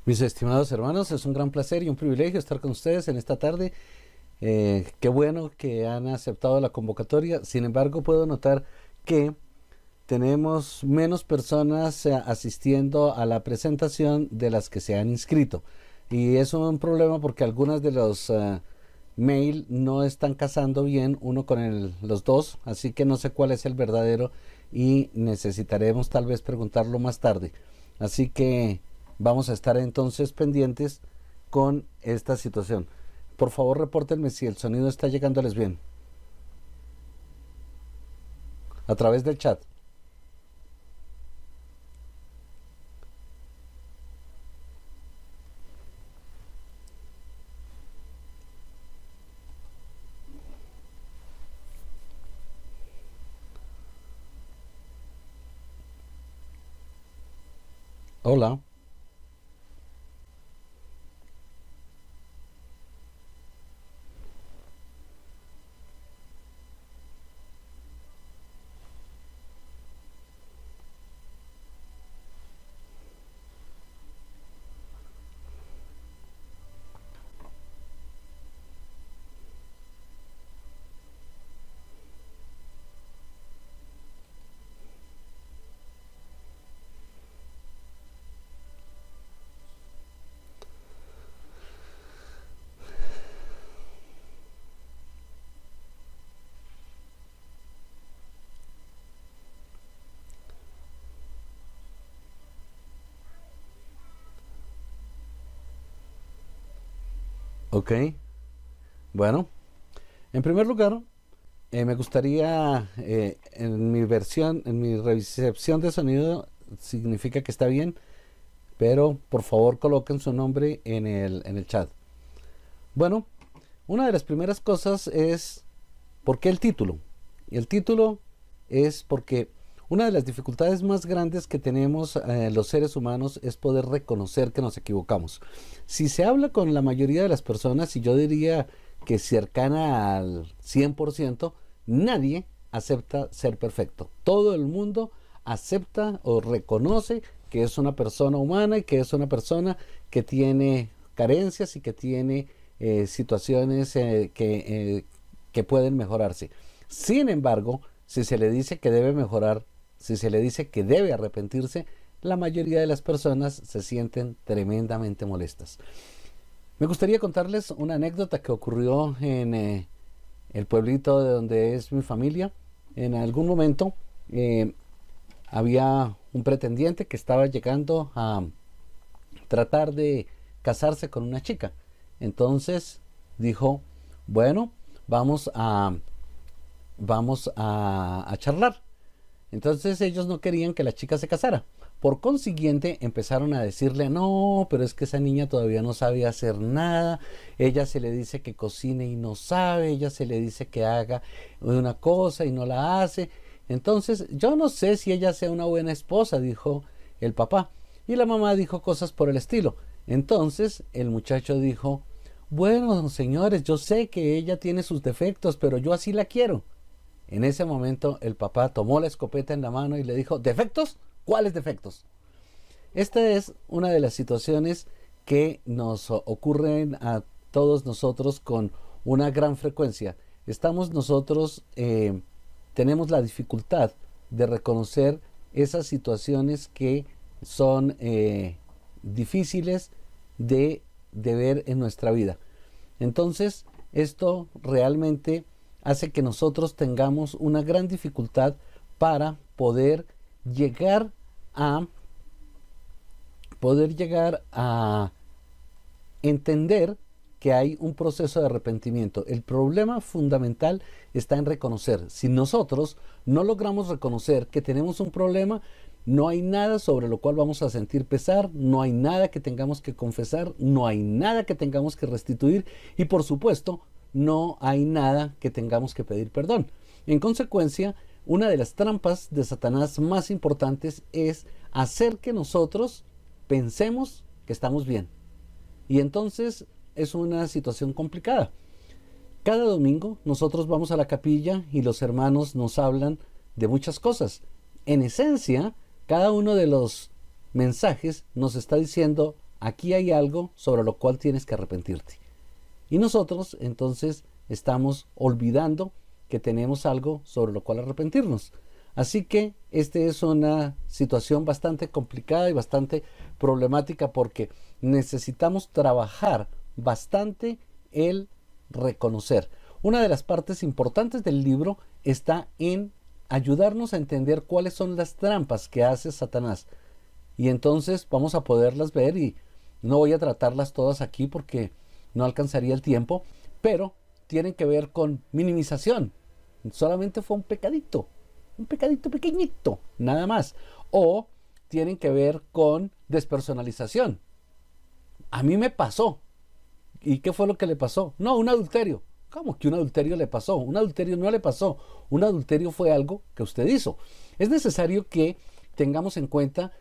Mis estimados hermanos, es un gran placer y un privilegio estar con ustedes en esta tarde. Qué bueno que han aceptado la convocatoria. Sin embargo, puedo notar que tenemos menos personas asistiendo a la presentación de las que se han inscrito. Y es un problema porque algunas de los mail no están casando bien uno con los dos, así que no sé cuál es el verdadero y necesitaremos tal vez preguntarlo más tarde. Así que vamos a estar entonces pendientes con esta situación. Por favor, repórtenme si el sonido está llegándoles bien a través del chat. Hola. Ok. Bueno, en primer lugar, me gustaría, en mi recepción de sonido significa que está bien, pero por favor coloquen su nombre en el chat. Bueno, una de las primeras cosas es ¿por qué el título? Y el título es porque una de las dificultades más grandes que tenemos los seres humanos es poder reconocer que nos equivocamos. Si se habla con la mayoría de las personas, y yo diría que cercana al 100%, nadie acepta ser perfecto. Todo el mundo acepta o reconoce que es una persona humana y que es una persona que tiene carencias y que tiene situaciones que pueden mejorarse. Sin embargo, si se le dice que debe mejorar, si se le dice que debe arrepentirse, la mayoría de las personas se sienten tremendamente molestas. Me gustaría contarles una anécdota que ocurrió en el pueblito de donde es mi familia. En algún momento eh, había un pretendiente que estaba llegando a tratar de casarse con una chica. Entonces dijo, bueno, vamos a, vamos a charlar. Entonces ellos no querían que la chica se casara. Por consiguiente empezaron a decirle, no, pero es que esa niña todavía no sabe hacer nada, ella se le dice que cocine y no sabe, ella se le dice que haga una cosa y no la hace. Entonces yo no sé si ella sea una buena esposa, dijo el papá. Y la mamá dijo cosas por el estilo. Entonces el muchacho dijo, bueno, señores, yo sé que ella tiene sus defectos, pero yo así la quiero. En ese momento el papá tomó la escopeta en la mano y le dijo, ¿defectos? ¿Cuáles defectos? Esta es una de las situaciones que nos ocurren a todos nosotros con una gran frecuencia. Estamos nosotros, tenemos la dificultad de reconocer esas situaciones que son difíciles de ver en nuestra vida. Entonces, esto realmente hace que nosotros tengamos una gran dificultad para llegar a poder llegar a entender que hay un proceso de arrepentimiento. El problema fundamental está en reconocer. Si nosotros no logramos reconocer que tenemos un problema, no hay nada sobre lo cual vamos a sentir pesar, no hay nada que tengamos que confesar, no hay nada que tengamos que restituir y por supuesto no hay nada que tengamos que pedir perdón. En consecuencia, una de las trampas de Satanás más importantes es hacer que nosotros pensemos que estamos bien. Y entonces es una situación complicada. Cada domingo nosotros vamos a la capilla y los hermanos nos hablan de muchas cosas. En esencia, cada uno de los mensajes nos está diciendo aquí hay algo sobre lo cual tienes que arrepentirte. Y nosotros entonces estamos olvidando que tenemos algo sobre lo cual arrepentirnos. Así que esta es una situación bastante complicada y bastante problemática porque necesitamos trabajar bastante el reconocer. Una de las partes importantes del libro está en ayudarnos a entender cuáles son las trampas que hace Satanás. Y entonces vamos a poderlas ver y no voy a tratarlas todas aquí porque no alcanzaría el tiempo, pero tienen que ver con minimización. Solamente fue un pecadito pequeñito, nada más. O tienen que ver con despersonalización. A mí me pasó. ¿Y qué fue lo que le pasó? No, un adulterio. ¿Cómo que un adulterio le pasó? Un adulterio no le pasó. Un adulterio fue algo que usted hizo. Es necesario que tengamos en cuenta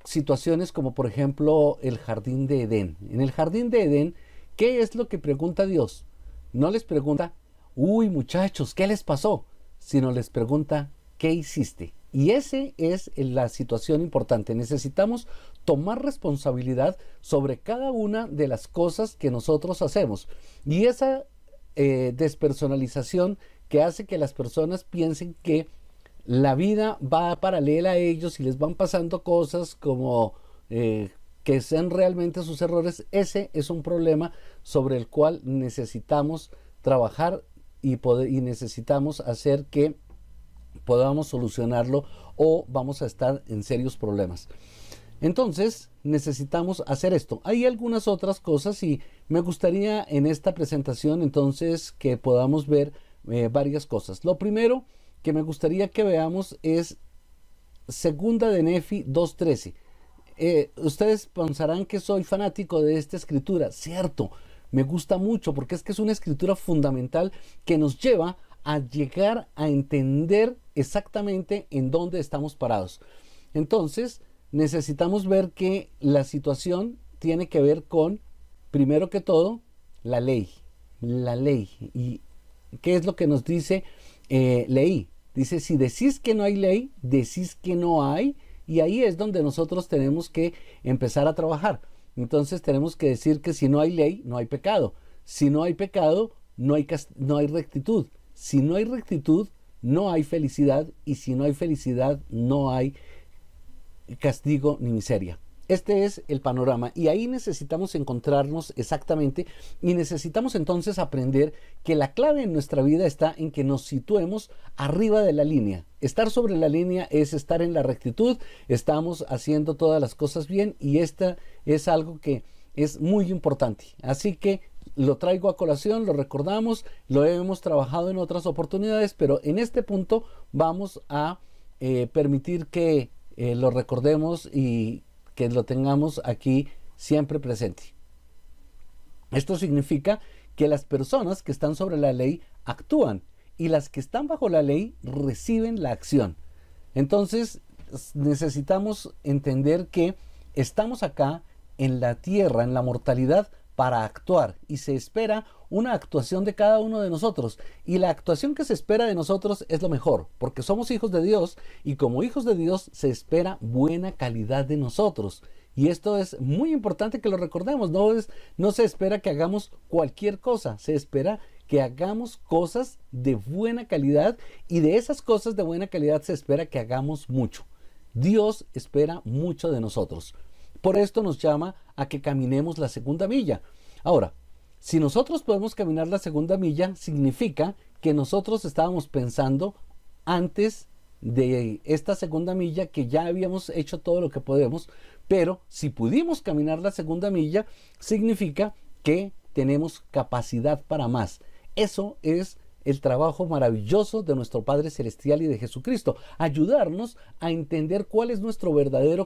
situaciones como por ejemplo el jardín de Edén. En el jardín de Edén, ¿qué es lo que pregunta Dios? No les pregunta, uy muchachos, ¿qué les pasó? Sino les pregunta, ¿qué hiciste? Y esa es la situación importante. Necesitamos tomar responsabilidad sobre cada una de las cosas que nosotros hacemos. Y esa despersonalización que hace que las personas piensen que la vida va paralela a ellos y les van pasando cosas como que sean realmente sus errores, ese es un problema sobre el cual necesitamos trabajar y necesitamos hacer que podamos solucionarlo o vamos a estar en serios problemas. Entonces necesitamos hacer esto. Hay algunas otras cosas y me gustaría en esta presentación entonces que podamos ver varias cosas. Lo primero que me gustaría que veamos es Segunda de Nefi 2:13. Ustedes pensarán que soy fanático de esta escritura. Cierto, me gusta mucho porque es que es una escritura fundamental que nos lleva a llegar a entender exactamente en dónde estamos parados. Entonces, necesitamos ver que la situación tiene que ver con, primero que todo, la ley. La ley. ¿Y qué es lo que nos dice ley? Dice, si decís que no hay ley, decís que no hay, y ahí es donde nosotros tenemos que empezar a trabajar. Entonces tenemos que decir que si no hay ley, no hay pecado. Si no hay pecado, no hay rectitud. Si no hay rectitud, no hay felicidad, y si no hay felicidad, no hay castigo ni miseria. Este es el panorama y ahí necesitamos encontrarnos exactamente y necesitamos entonces aprender que la clave en nuestra vida está en que nos situemos arriba de la línea. Estar sobre la línea es estar en la rectitud, estamos haciendo todas las cosas bien y esta es algo que es muy importante. Así que lo traigo a colación, lo recordamos, lo hemos trabajado en otras oportunidades, pero en este punto vamos a permitir que lo recordemos y que lo tengamos aquí siempre presente. Esto significa que las personas que están sobre la ley actúan y las que están bajo la ley reciben la acción. Entonces necesitamos entender que estamos acá en la tierra, en la mortalidad, para actuar y se espera una actuación de cada uno de nosotros y la actuación que se espera de nosotros es lo mejor porque somos hijos de Dios y como hijos de Dios se espera buena calidad de nosotros y esto es muy importante que lo recordemos. No se espera que hagamos cualquier cosa, se espera que hagamos cosas de buena calidad y de esas cosas de buena calidad se espera que hagamos mucho. Dios espera mucho de nosotros. Por esto nos llama a que caminemos la segunda milla. Ahora, si nosotros podemos caminar la segunda milla, significa que nosotros estábamos pensando antes de esta segunda milla que ya habíamos hecho todo lo que podemos, pero si pudimos caminar la segunda milla, significa que tenemos capacidad para más. Eso es el trabajo maravilloso de nuestro Padre Celestial y de Jesucristo, ayudarnos a entender cuál es nuestra verdadera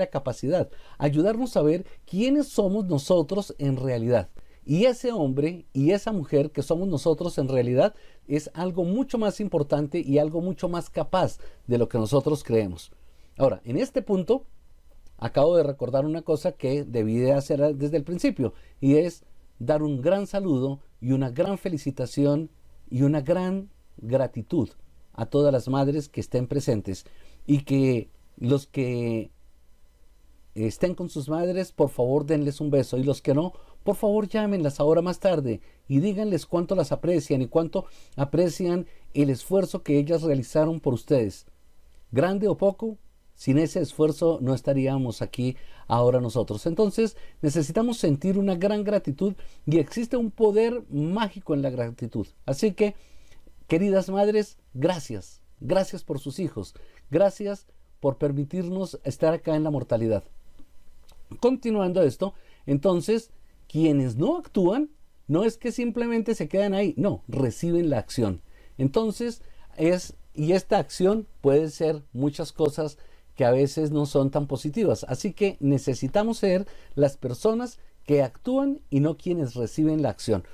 capacidad, ayudarnos a ver quiénes somos nosotros en realidad. Y ese hombre y esa mujer que somos nosotros en realidad es algo mucho más importante y algo mucho más capaz de lo que nosotros creemos. Ahora, en este punto, acabo de recordar una cosa que debí de hacer desde el principio y es dar un gran saludo y una gran felicitación y una gran gratitud a todas las madres que estén presentes y que los que estén con sus madres, por favor denles un beso. Y los que no, por favor llámenlas ahora más tarde y díganles cuánto las aprecian y cuánto aprecian el esfuerzo que ellas realizaron por ustedes. Grande o poco, sin ese esfuerzo no estaríamos aquí ahora nosotros. Entonces necesitamos sentir una gran gratitud y existe un poder mágico en la gratitud. Así que, queridas madres, gracias. Gracias por sus hijos. Gracias por permitirnos estar acá en la mortalidad. Continuando esto, entonces, quienes no actúan, no es que simplemente se quedan ahí, no, reciben la acción. Entonces, y esta acción puede ser muchas cosas que a veces no son tan positivas. Así que necesitamos ser las personas que actúan y no quienes reciben la acción.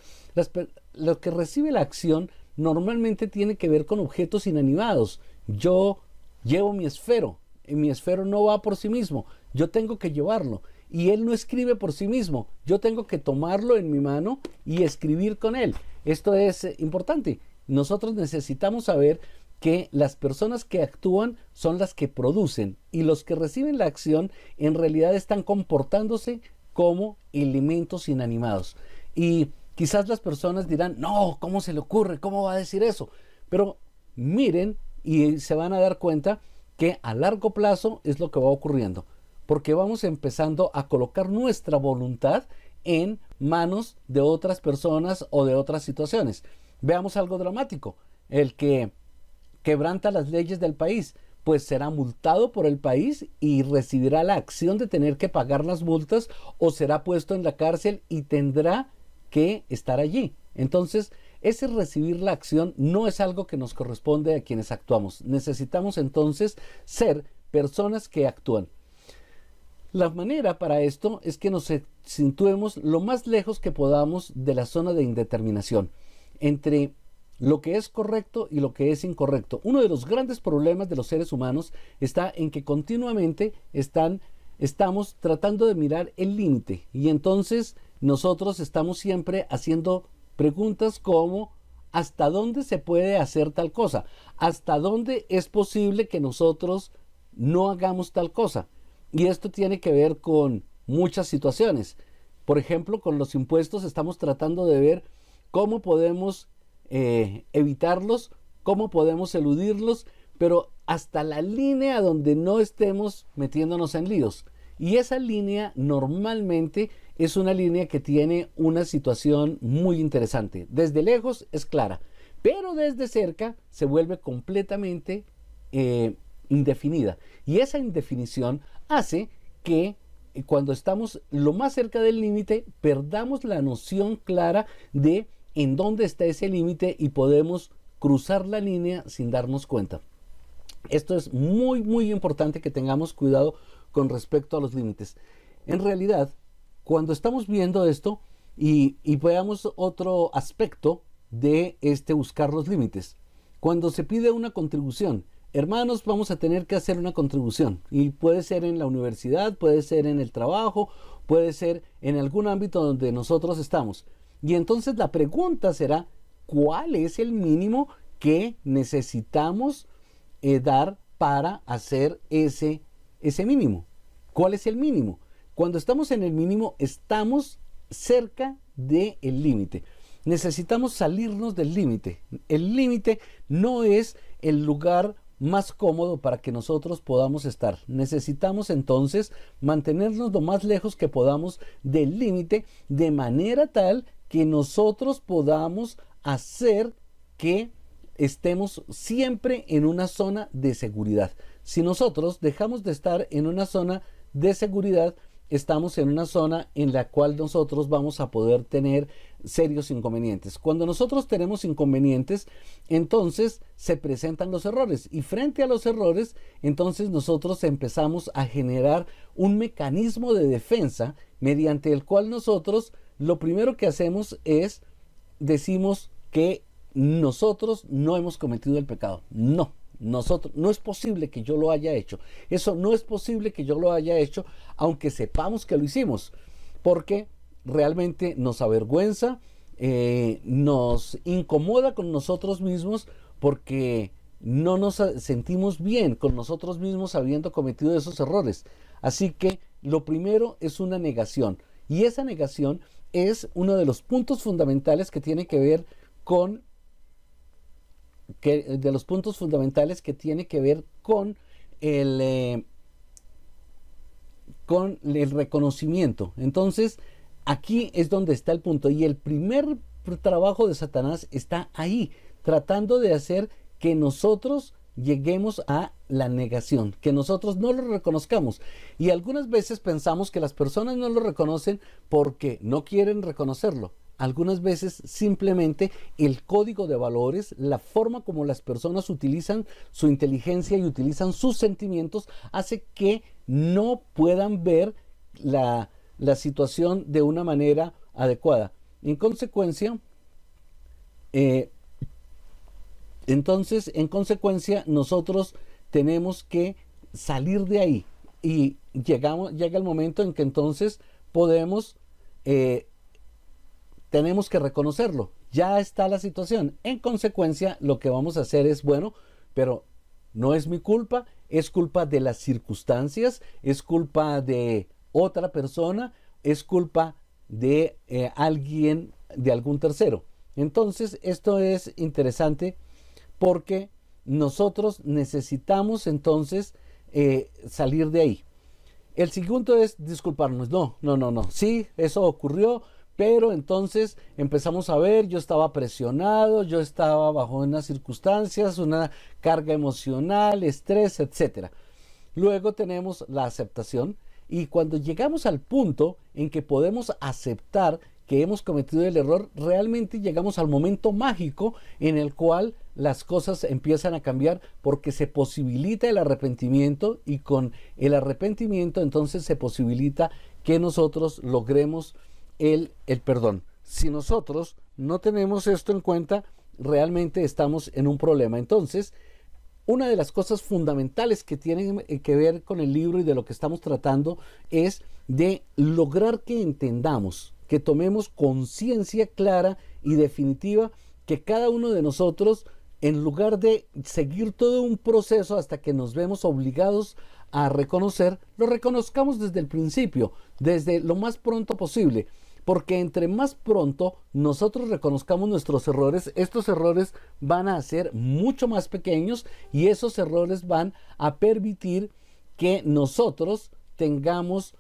Lo que recibe la acción normalmente tiene que ver con objetos inanimados. Yo llevo mi esfero, y mi esfero no va por sí mismo, yo tengo que llevarlo. Y él no escribe por sí mismo, yo tengo que tomarlo en mi mano y escribir con él. Esto es importante. Nosotros necesitamos saber que las personas que actúan son las que producen y los que reciben la acción en realidad están comportándose como elementos inanimados. Y quizás las personas dirán, no, ¿cómo se le ocurre? ¿Cómo va a decir eso? Pero miren y se van a dar cuenta que a largo plazo es lo que va ocurriendo, porque vamos empezando a colocar nuestra voluntad en manos de otras personas o de otras situaciones. Veamos algo dramático. El que quebranta las leyes del país, pues será multado por el país y recibirá la acción de tener que pagar las multas o será puesto en la cárcel y tendrá que estar allí. Entonces, ese recibir la acción no es algo que nos corresponde a quienes actuamos. Necesitamos entonces ser personas que actúan. La manera para esto es que nos situemos lo más lejos que podamos de la zona de indeterminación entre lo que es correcto y lo que es incorrecto. Uno de los grandes problemas de los seres humanos está en que continuamente estamos tratando de mirar el límite y entonces nosotros estamos siempre haciendo preguntas como ¿hasta dónde se puede hacer tal cosa? ¿Hasta dónde es posible que nosotros no hagamos tal cosa? Y esto tiene que ver con muchas situaciones. Por ejemplo, con los impuestos estamos tratando de ver cómo podemos evitarlos, cómo podemos eludirlos, pero hasta la línea donde no estemos metiéndonos en líos. Y esa línea normalmente es una línea que tiene una situación muy interesante. Desde lejos es clara, pero desde cerca se vuelve completamente indefinida. Y esa indefinición hace que cuando estamos lo más cerca del límite perdamos la noción clara de en dónde está ese límite y podemos cruzar la línea sin darnos cuenta. Esto es muy, muy importante que tengamos cuidado con respecto a los límites. En realidad, cuando estamos viendo esto y veamos otro aspecto de buscar los límites, cuando se pide una contribución, hermanos, vamos a tener que hacer una contribución y puede ser en la universidad, puede ser en el trabajo, puede ser en algún ámbito donde nosotros estamos. Y entonces la pregunta será, ¿cuál es el mínimo que necesitamos dar para hacer ese mínimo? ¿Cuál es el mínimo? Cuando estamos en el mínimo, estamos cerca del límite. Necesitamos salirnos del límite. El límite no es el lugar más cómodo para que nosotros podamos estar. Necesitamos entonces mantenernos lo más lejos que podamos del límite, de manera tal que nosotros podamos hacer que estemos siempre en una zona de seguridad. Si nosotros dejamos de estar en una zona de seguridad, estamos en una zona en la cual nosotros vamos a poder tener serios inconvenientes. Cuando nosotros tenemos inconvenientes, entonces se presentan los errores y frente a los errores, entonces nosotros empezamos a generar un mecanismo de defensa mediante el cual nosotros lo primero que hacemos es decimos que nosotros no hemos cometido el pecado. No. No es posible que yo lo haya hecho. Eso no es posible que yo lo haya hecho, aunque sepamos que lo hicimos, porque realmente nos avergüenza, nos incomoda con nosotros mismos, porque no nos sentimos bien con nosotros mismos habiendo cometido esos errores. Así que lo primero es una negación. Y esa negación es uno de los puntos fundamentales que tiene que ver con el con el reconocimiento. Entonces, aquí es donde está el punto. Y el primer trabajo de Satanás está ahí, tratando de hacer que nosotros lleguemos a la negación, que nosotros no lo reconozcamos. Y algunas veces pensamos que las personas no lo reconocen porque no quieren reconocerlo. Algunas veces simplemente el código de valores, la forma como las personas utilizan su inteligencia y utilizan sus sentimientos, hace que no puedan ver la situación de una manera adecuada. En consecuencia, nosotros tenemos que salir de ahí y llega el momento en que entonces tenemos que reconocerlo. Ya está la situación. En consecuencia, lo que vamos a hacer es, bueno, pero no es mi culpa, es culpa de las circunstancias, es culpa de otra persona, es culpa de alguien, de algún tercero. Entonces, esto es interesante porque nosotros necesitamos entonces salir de ahí. El segundo es disculparnos. No. Sí, eso ocurrió, pero entonces empezamos a ver, yo estaba presionado, yo estaba bajo unas circunstancias, una carga emocional, estrés, etc. Luego tenemos la aceptación, y cuando llegamos al punto en que podemos aceptar que hemos cometido el error, realmente llegamos al momento mágico en el cual las cosas empiezan a cambiar, porque se posibilita el arrepentimiento, y con el arrepentimiento entonces se posibilita que nosotros logremos el perdón. Si nosotros no tenemos esto en cuenta, realmente estamos en un problema. Entonces, una de las cosas fundamentales que tienen que ver con el libro y de lo que estamos tratando es de lograr que entendamos, que tomemos conciencia clara y definitiva, que cada uno de nosotros, en lugar de seguir todo un proceso hasta que nos vemos obligados a reconocer, lo reconozcamos desde el principio, desde lo más pronto posible. Porque entre más pronto nosotros reconozcamos nuestros errores, estos errores van a ser mucho más pequeños, y esos errores van a permitir que nosotros tengamos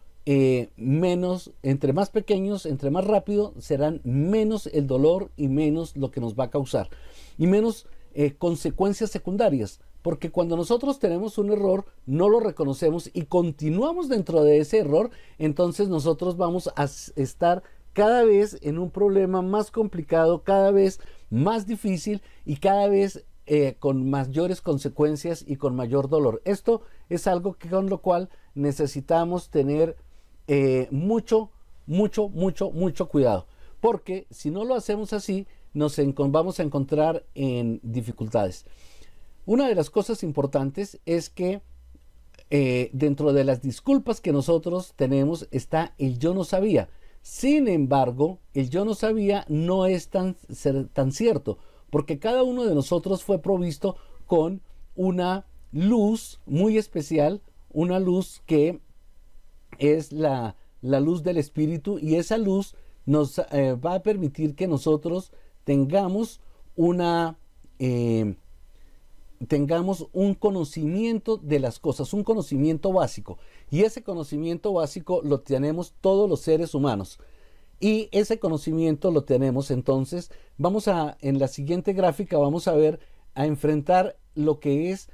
menos, entre más pequeños, entre más rápido, serán menos el dolor y menos lo que nos va a causar, y menos consecuencias secundarias. Porque cuando nosotros tenemos un error, no lo reconocemos y continuamos dentro de ese error, entonces nosotros vamos a estar cada vez en un problema más complicado, cada vez más difícil, y cada vez con mayores consecuencias y con mayor dolor. Esto es algo con lo cual necesitamos tener mucho cuidado. Porque si no lo hacemos así, vamos a encontrar en dificultades. Una de las cosas importantes es que dentro de las disculpas que nosotros tenemos está el yo no sabía. Sin embargo, el yo no sabía no es tan cierto, porque cada uno de nosotros fue provisto con una luz muy especial, una luz que es la luz del Espíritu, y esa luz nos va a permitir que nosotros tengamos un conocimiento de las cosas, un conocimiento básico. Y ese conocimiento básico lo tenemos todos los seres humanos. Y ese conocimiento lo tenemos, entonces, en la siguiente gráfica vamos a enfrentar lo que es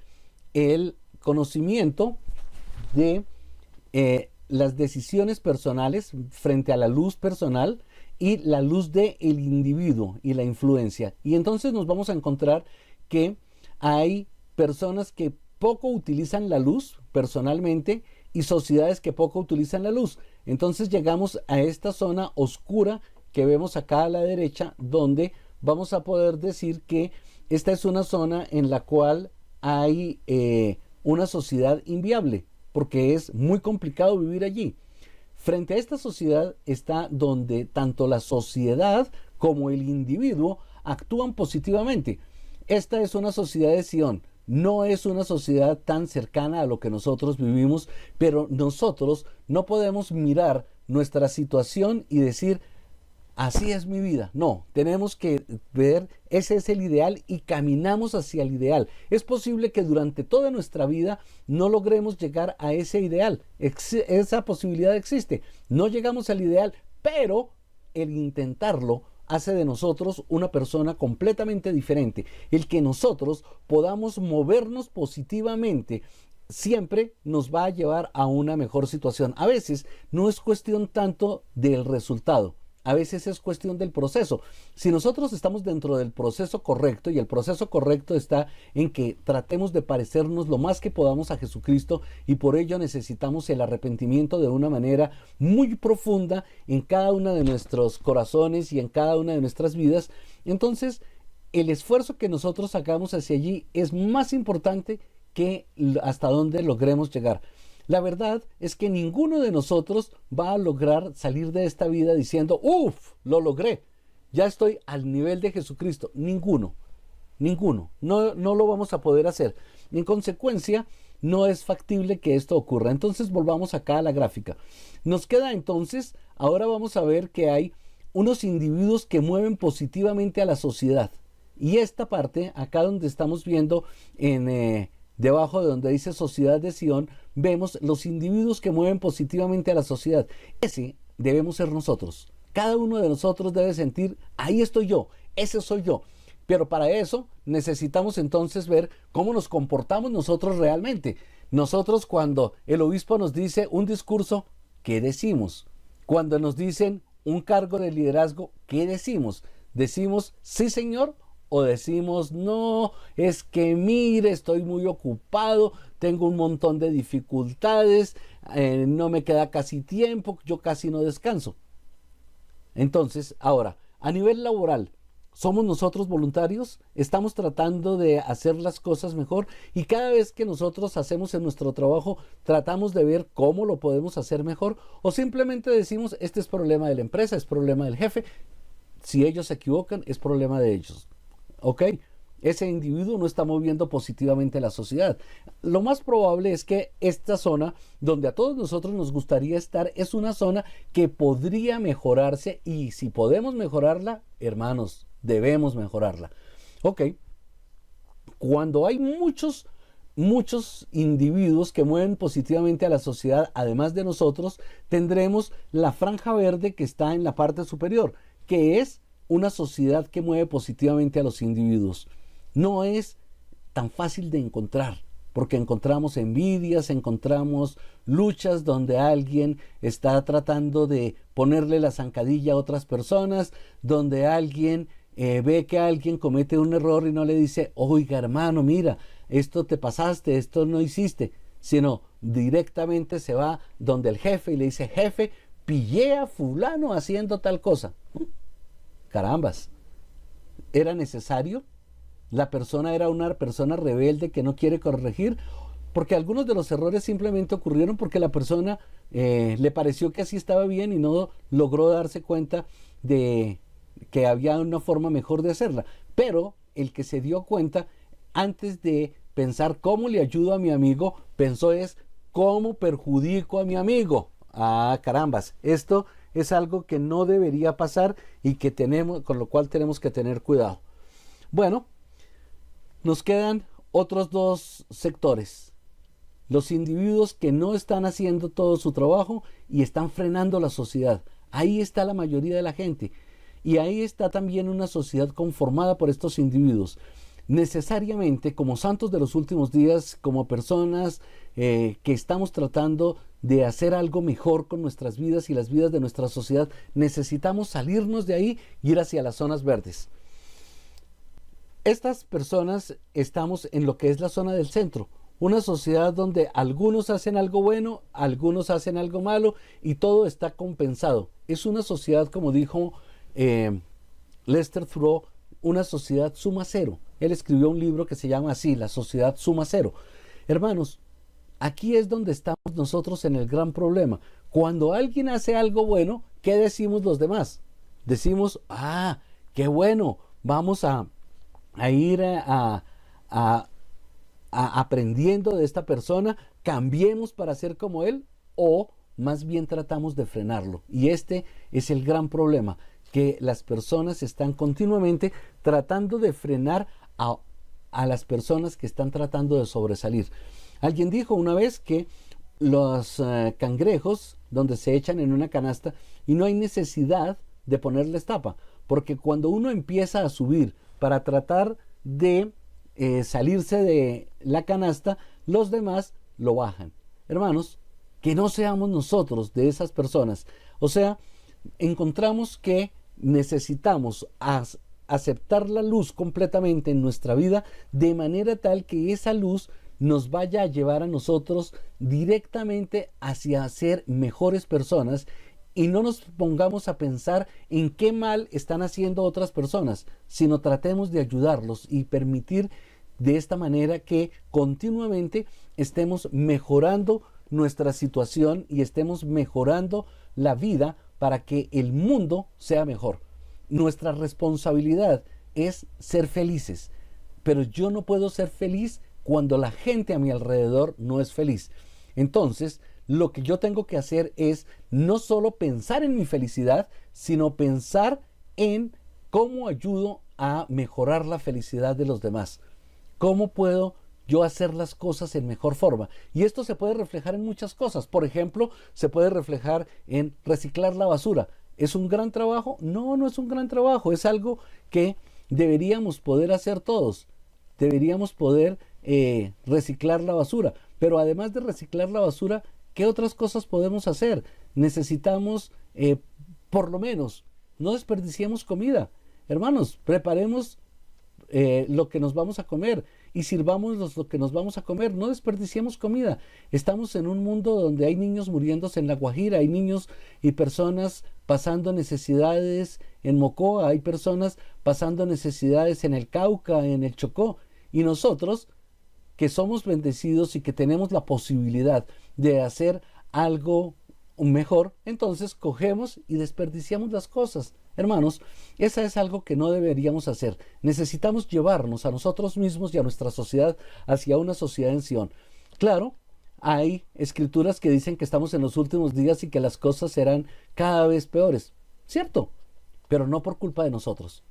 el conocimiento de las decisiones personales frente a la luz personal y la luz del individuo y la influencia. Y entonces nos vamos a encontrar que hay personas que poco utilizan la luz personalmente y sociedades que poco utilizan la luz. Entonces llegamos a esta zona oscura que vemos acá a la derecha, donde vamos a poder decir que esta es una zona en la cual hay una sociedad inviable, porque es muy complicado vivir allí. Frente a esta sociedad está donde tanto la sociedad como el individuo actúan positivamente. Esta es una sociedad de Sion, no es una sociedad tan cercana a lo que nosotros vivimos, pero nosotros no podemos mirar nuestra situación y decir, así es mi vida. No, tenemos que ver, ese es el ideal y caminamos hacia el ideal. Es posible que durante toda nuestra vida no logremos llegar a ese ideal. Esa posibilidad existe. No llegamos al ideal, pero el intentarlo hace de nosotros una persona completamente diferente. El que nosotros podamos movernos positivamente siempre nos va a llevar a una mejor situación. A veces no es cuestión tanto del resultado, a veces es cuestión del proceso. Si nosotros estamos dentro del proceso correcto, y el proceso correcto está en que tratemos de parecernos lo más que podamos a Jesucristo, y por ello necesitamos el arrepentimiento de una manera muy profunda en cada uno de nuestros corazones y en cada una de nuestras vidas, entonces el esfuerzo que nosotros hagamos hacia allí es más importante que hasta dónde logremos llegar. La verdad es que ninguno de nosotros va a lograr salir de esta vida diciendo, uff, lo logré, ya estoy al nivel de Jesucristo. Ninguno, no lo vamos a poder hacer. En consecuencia, no es factible que esto ocurra. Entonces volvamos acá a la gráfica. Nos queda entonces, ahora vamos a ver que hay unos individuos que mueven positivamente a la sociedad. Y esta parte, acá donde estamos viendo debajo de donde dice Sociedad de Sion, vemos los individuos que mueven positivamente a la sociedad. Ese debemos ser nosotros. Cada uno de nosotros debe sentir, ahí estoy yo, ese soy yo. Pero para eso necesitamos entonces ver cómo nos comportamos nosotros realmente. Nosotros, cuando el obispo nos dice un discurso, ¿qué decimos? Cuando nos dicen un cargo de liderazgo, ¿qué decimos? ¿Decimos sí, señor? O decimos, no, es que mire, estoy muy ocupado, tengo un montón de dificultades, no me queda casi tiempo, yo casi no descanso. Entonces, ahora, a nivel laboral, ¿somos nosotros voluntarios? ¿Estamos tratando de hacer las cosas mejor? Y cada vez que nosotros hacemos en nuestro trabajo, tratamos de ver cómo lo podemos hacer mejor, o simplemente decimos, este es problema de la empresa, es problema del jefe, si ellos se equivocan, es problema de ellos. ¿Ok? Ese individuo no está moviendo positivamente la sociedad. Lo más probable es que esta zona, donde a todos nosotros nos gustaría estar, es una zona que podría mejorarse, y si podemos mejorarla, hermanos, debemos mejorarla. ¿Ok? Cuando hay muchos individuos que mueven positivamente a la sociedad, además de nosotros, tendremos la franja verde que está en la parte superior, que es una sociedad que mueve positivamente a los individuos. No es tan fácil de encontrar, porque encontramos envidias, encontramos luchas donde alguien está tratando de ponerle la zancadilla a otras personas, donde alguien ve que alguien comete un error y no le dice, oiga hermano, mira, esto te pasaste, esto no hiciste, sino directamente se va donde el jefe y le dice, jefe, pillé a fulano haciendo tal cosa. Carambas, ¿era necesario? ¿La persona era una persona rebelde que no quiere corregir? Porque algunos de los errores simplemente ocurrieron porque la persona le pareció que así estaba bien y no logró darse cuenta de que había una forma mejor de hacerla. Pero el que se dio cuenta, antes de pensar cómo le ayudo a mi amigo, pensó es cómo perjudico a mi amigo. Ah, carambas, esto es algo que no debería pasar y que con lo cual tenemos que tener cuidado. Bueno, nos quedan otros dos sectores. Los individuos que no están haciendo todo su trabajo y están frenando la sociedad. Ahí está la mayoría de la gente. Y ahí está también una sociedad conformada por estos individuos. Necesariamente, como santos de los últimos días, como personas que estamos tratando de hacer algo mejor con nuestras vidas y las vidas de nuestra sociedad, necesitamos salirnos de ahí y ir hacia las zonas verdes. Estas personas estamos en lo que es la zona del centro, una sociedad donde algunos hacen algo bueno, algunos hacen algo malo y todo está compensado. Es una sociedad, como dijo Lester Thurow, una sociedad suma cero. Él escribió un libro que se llama así, La Sociedad Suma Cero. Hermanos, aquí es donde estamos nosotros en el gran problema. Cuando alguien hace algo bueno, ¿qué decimos los demás? Decimos, ah, qué bueno, vamos a ir a aprendiendo de esta persona, cambiemos para ser como él, o más bien tratamos de frenarlo. Y este es el gran problema, que las personas están continuamente tratando de frenar a las personas que están tratando de sobresalir. Alguien dijo una vez que los cangrejos, donde se echan en una canasta y no hay necesidad de ponerles tapa, porque cuando uno empieza a subir para tratar de salirse de la canasta, los demás lo bajan. Hermanos, que no seamos nosotros de esas personas. O sea, encontramos que necesitamos aceptar la luz completamente en nuestra vida, de manera tal que esa luz nos vaya a llevar a nosotros directamente hacia ser mejores personas, y no nos pongamos a pensar en qué mal están haciendo otras personas, sino tratemos de ayudarlos y permitir de esta manera que continuamente estemos mejorando nuestra situación y estemos mejorando la vida para que el mundo sea mejor. Nuestra responsabilidad es ser felices, pero yo no puedo ser feliz cuando la gente a mi alrededor no es feliz. Entonces, lo que yo tengo que hacer es no solo pensar en mi felicidad, sino pensar en cómo ayudo a mejorar la felicidad de los demás. ¿Cómo puedo yo hacer las cosas en mejor forma? Y esto se puede reflejar en muchas cosas. Por ejemplo, se puede reflejar en reciclar la basura. ¿Es un gran trabajo? No, no es un gran trabajo. Es algo que deberíamos poder hacer todos. Deberíamos poder reciclar la basura. Pero además de reciclar la basura, ¿qué otras cosas podemos hacer? Necesitamos, por lo menos, no desperdiciemos comida. Hermanos, preparemos lo que nos vamos a comer y sirvamos lo que nos vamos a comer. No desperdiciemos comida. Estamos en un mundo donde hay niños muriéndose en La Guajira, hay niños y personas pasando necesidades en Mocoa, hay personas pasando necesidades en el Cauca, en el Chocó, y nosotros, que somos bendecidos y que tenemos la posibilidad de hacer algo mejor, entonces cogemos y desperdiciamos las cosas. Hermanos, esa es algo que no deberíamos hacer. Necesitamos llevarnos a nosotros mismos y a nuestra sociedad hacia una sociedad en Sion. Claro, hay escrituras que dicen que estamos en los últimos días y que las cosas serán cada vez peores. Cierto, pero no por culpa de nosotros.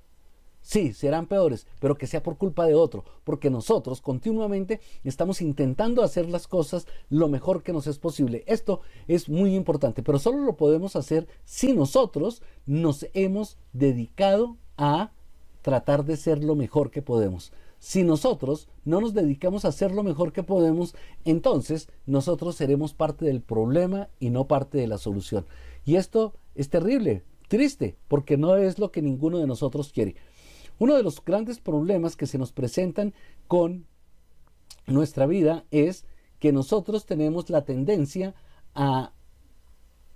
Sí, serán peores, pero que sea por culpa de otro, porque nosotros continuamente estamos intentando hacer las cosas lo mejor que nos es posible. Esto es muy importante, pero solo lo podemos hacer si nosotros nos hemos dedicado a tratar de ser lo mejor que podemos. Si nosotros no nos dedicamos a hacer lo mejor que podemos, entonces nosotros seremos parte del problema y no parte de la solución. Y esto es terrible, triste, porque no es lo que ninguno de nosotros quiere. Uno de los grandes problemas que se nos presentan con nuestra vida es que nosotros tenemos la tendencia a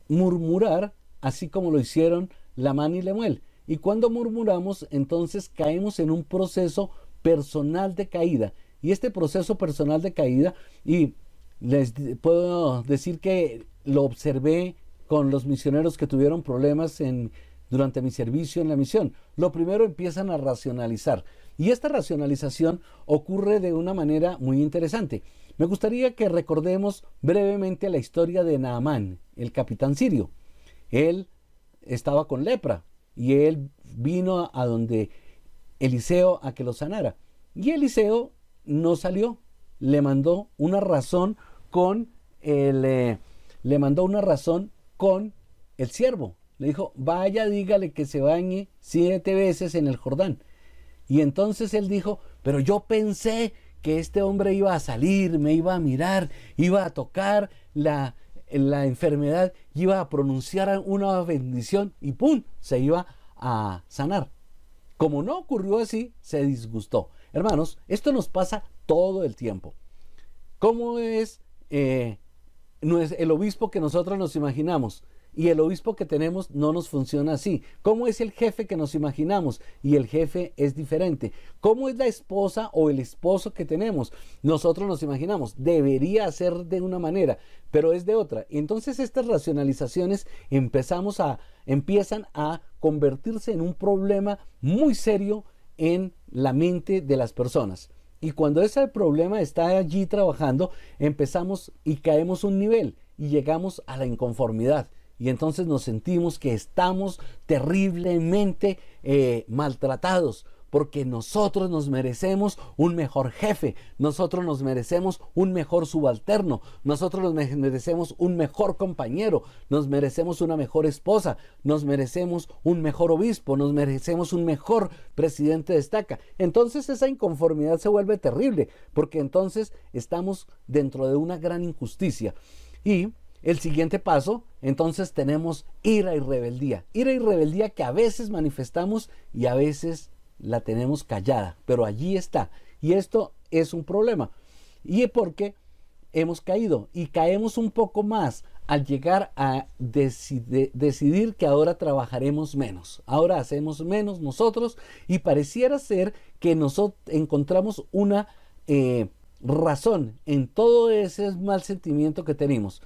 murmurar, así como lo hicieron Lamán y Lemuel. Y cuando murmuramos, entonces caemos en un proceso personal de caída. Y este proceso personal de caída, y les puedo decir que lo observé con los misioneros que tuvieron problemas durante mi servicio en la misión. Lo primero, empiezan a racionalizar. Y esta racionalización ocurre de una manera muy interesante. Me gustaría que recordemos brevemente la historia de Naamán, el capitán sirio. Él estaba con lepra y él vino a donde Eliseo a que lo sanara. Y Eliseo no salió. Le mandó una razón con el siervo. Le dijo, vaya, dígale que se bañe 7 veces en el Jordán. Y entonces él dijo, pero yo pensé que este hombre iba a salir, me iba a mirar, iba a tocar la enfermedad, iba a pronunciar una bendición y ¡pum!, se iba a sanar. Como no ocurrió así, se disgustó. Hermanos, esto nos pasa todo el tiempo. ¿Cómo no es el obispo que nosotros nos imaginamos? Y el obispo que tenemos no nos funciona así. ¿Cómo es el jefe que nos imaginamos? Y el jefe es diferente. ¿Cómo es la esposa o el esposo que tenemos? Nosotros nos imaginamos, debería ser de una manera, pero es de otra. Y entonces estas racionalizaciones empiezan a convertirse en un problema muy serio en la mente de las personas. Y cuando ese problema está allí trabajando, empezamos y caemos un nivel y llegamos a la inconformidad. Y entonces nos sentimos que estamos terriblemente maltratados, porque nosotros nos merecemos un mejor jefe, nosotros nos merecemos un mejor subalterno, nosotros nos merecemos un mejor compañero, nos merecemos una mejor esposa, nos merecemos un mejor obispo, nos merecemos un mejor presidente de estaca. Entonces esa inconformidad se vuelve terrible, porque entonces estamos dentro de una gran injusticia. Y el siguiente paso, entonces tenemos ira y rebeldía. Ira y rebeldía que a veces manifestamos y a veces la tenemos callada, pero allí está. Y esto es un problema. Y es porque hemos caído y caemos un poco más al llegar a decidir que ahora trabajaremos menos. Ahora hacemos menos nosotros y pareciera ser que nosotros encontramos una razón en todo ese mal sentimiento que tenemos.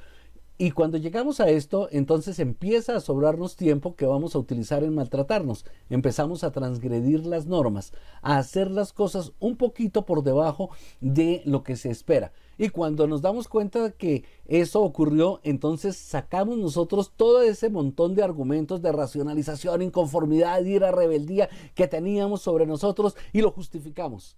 Y cuando llegamos a esto, entonces empieza a sobrarnos tiempo que vamos a utilizar en maltratarnos. Empezamos a transgredir las normas, a hacer las cosas un poquito por debajo de lo que se espera. Y cuando nos damos cuenta de que eso ocurrió, entonces sacamos nosotros todo ese montón de argumentos de racionalización, inconformidad, ira, rebeldía que teníamos sobre nosotros y lo justificamos.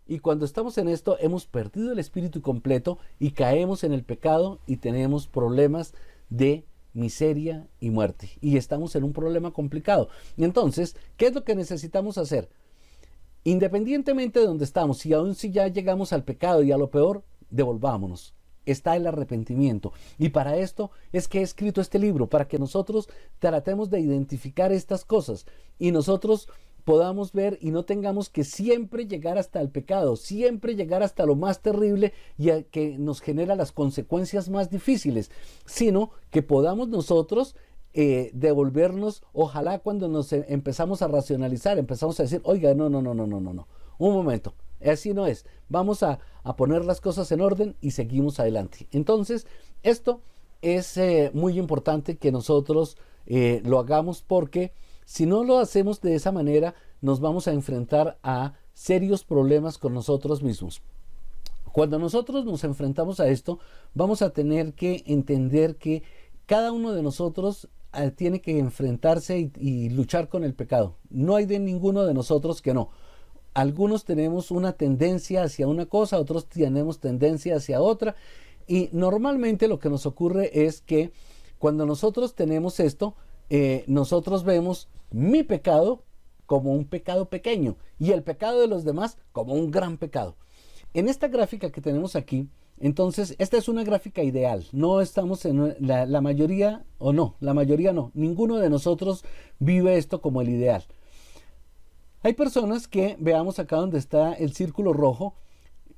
Y cuando estamos en esto, hemos perdido el espíritu completo y caemos en el pecado y tenemos problemas de miseria y muerte. Y estamos en un problema complicado. Y entonces, ¿qué es lo que necesitamos hacer? Independientemente de donde estamos, y aun si ya llegamos al pecado y a lo peor, devolvámonos. Está el arrepentimiento. Y para esto es que he escrito este libro, para que nosotros tratemos de identificar estas cosas y nosotros podamos ver y no tengamos que siempre llegar hasta el pecado, siempre llegar hasta lo más terrible y a que nos genera las consecuencias más difíciles, sino que podamos nosotros devolvernos, ojalá cuando nos empezamos a racionalizar, empezamos a decir, oiga, no, un momento, así no es, vamos a poner las cosas en orden y seguimos adelante. Entonces, esto es muy importante que nosotros lo hagamos, porque si no lo hacemos de esa manera, nos vamos a enfrentar a serios problemas con nosotros mismos. Cuando nosotros nos enfrentamos a esto, vamos a tener que entender que cada uno de nosotros tiene que enfrentarse y luchar con el pecado. No hay de ninguno de nosotros que no. Algunos tenemos una tendencia hacia una cosa, otros tenemos tendencia hacia otra. Y normalmente lo que nos ocurre es que cuando nosotros tenemos esto, nosotros vemos mi pecado como un pecado pequeño y el pecado de los demás como un gran pecado. En esta gráfica que tenemos aquí, entonces, esta es una gráfica ideal. No estamos en la mayoría, o no, la mayoría no. Ninguno de nosotros vive esto como el ideal. Hay personas que, veamos acá donde está el círculo rojo,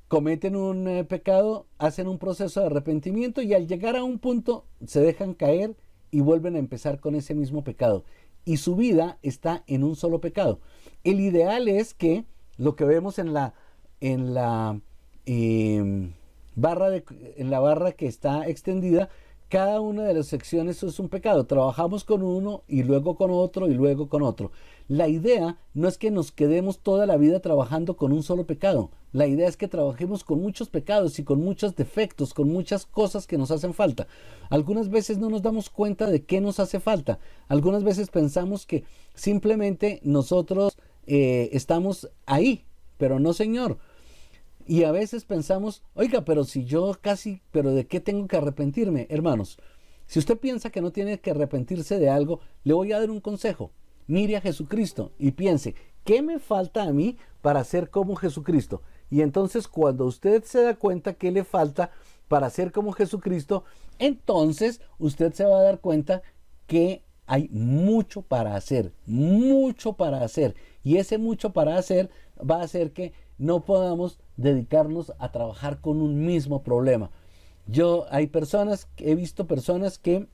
cometen un pecado, hacen un proceso de arrepentimiento y al llegar a un punto se dejan caer y vuelven a empezar con ese mismo pecado. Y su vida está en un solo pecado. El ideal es que lo que vemos en la barra que está extendida, cada una de las secciones es un pecado. Trabajamos con uno y luego con otro y luego con otro. La idea no es que nos quedemos toda la vida trabajando con un solo pecado. La idea es que trabajemos con muchos pecados y con muchos defectos, con muchas cosas que nos hacen falta. Algunas veces no nos damos cuenta de qué nos hace falta. Algunas veces pensamos que simplemente nosotros estamos ahí, pero no, señor. Y a veces pensamos, oiga, pero si yo pero ¿de qué tengo que arrepentirme? Hermanos, si usted piensa que no tiene que arrepentirse de algo, le voy a dar un consejo. Mire a Jesucristo y piense, ¿qué me falta a mí para ser como Jesucristo? Y entonces cuando usted se da cuenta que le falta para ser como Jesucristo, entonces usted se va a dar cuenta que hay mucho para hacer, mucho para hacer. Y ese mucho para hacer va a hacer que no podamos dedicarnos a trabajar con un mismo problema. He visto personas que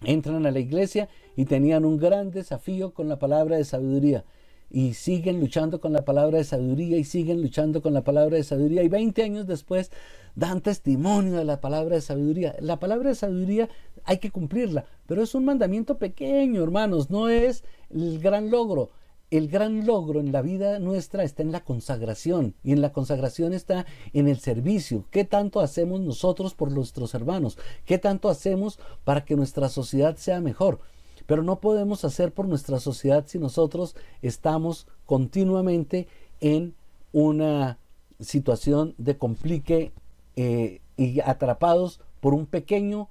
entran a la iglesia y tenían un gran desafío con la palabra de sabiduría y siguen luchando con la palabra de sabiduría y siguen luchando con la palabra de sabiduría y 20 años después dan testimonio de la palabra de sabiduría. La palabra de sabiduría hay que cumplirla, pero es un mandamiento pequeño, hermanos, no es el gran logro. el gran logro en la vida nuestra está en la consagración, y en la consagración está en el servicio. ¿Qué tanto hacemos nosotros por nuestros hermanos? ¿Qué tanto hacemos para que nuestra sociedad sea mejor? Pero no podemos hacer por nuestra sociedad si nosotros estamos continuamente en una situación de complique y atrapados por un pequeño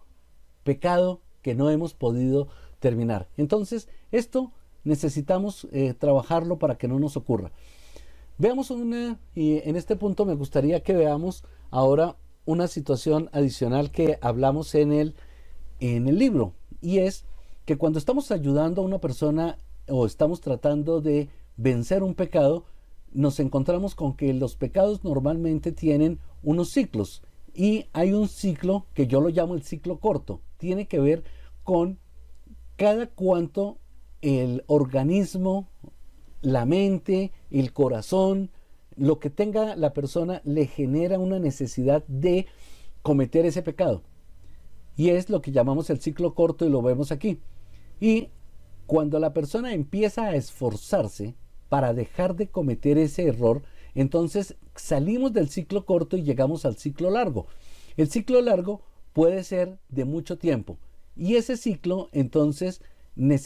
pecado que no hemos podido terminar. Entonces, esto necesitamos trabajarlo para que no nos ocurra. Veamos y en este punto me gustaría que veamos ahora una situación adicional que hablamos en el libro, y es que cuando estamos ayudando a una persona o estamos tratando de vencer un pecado, nos encontramos con que los pecados normalmente tienen unos ciclos, y hay un ciclo que yo lo llamo el ciclo corto. Tiene que ver con cada cuanto el organismo, la mente, el corazón, lo que tenga la persona le genera una necesidad de cometer ese pecado. Y es lo que llamamos el ciclo corto, y lo vemos aquí. Y cuando la persona empieza a esforzarse para dejar de cometer ese error, entonces salimos del ciclo corto y llegamos al ciclo largo. El ciclo largo puede ser de mucho tiempo, y ese ciclo entonces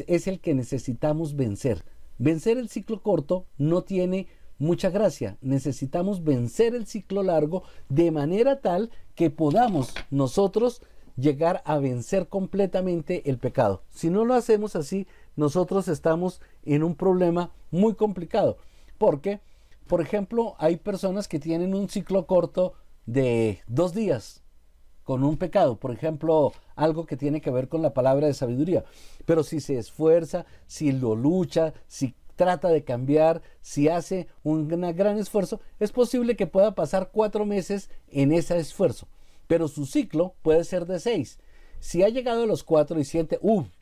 es el que necesitamos vencer. Vencer el ciclo corto no tiene mucha gracia. Necesitamos vencer el ciclo largo de manera tal que podamos nosotros llegar a vencer completamente el pecado. Si no lo hacemos así, nosotros estamos en un problema muy complicado, porque, por ejemplo, hay personas que tienen un ciclo corto de 2 días con un pecado, por ejemplo, algo que tiene que ver con la palabra de sabiduría. Pero si se esfuerza, si lo lucha, si trata de cambiar, si hace un gran esfuerzo, es posible que pueda pasar 4 meses en ese esfuerzo. Pero su ciclo puede ser de 6. Si ha llegado a los 4 y siente,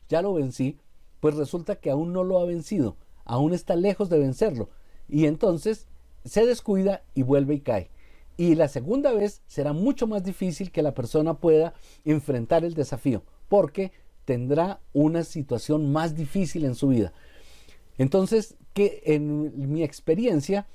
ya lo vencí, pues resulta que aún no lo ha vencido, aún está lejos de vencerlo. Y entonces se descuida y vuelve y cae. Y la segunda vez será mucho más difícil que la persona pueda enfrentar el desafío, porque tendrá una situación más difícil en su vida. Entonces, que en mi experiencia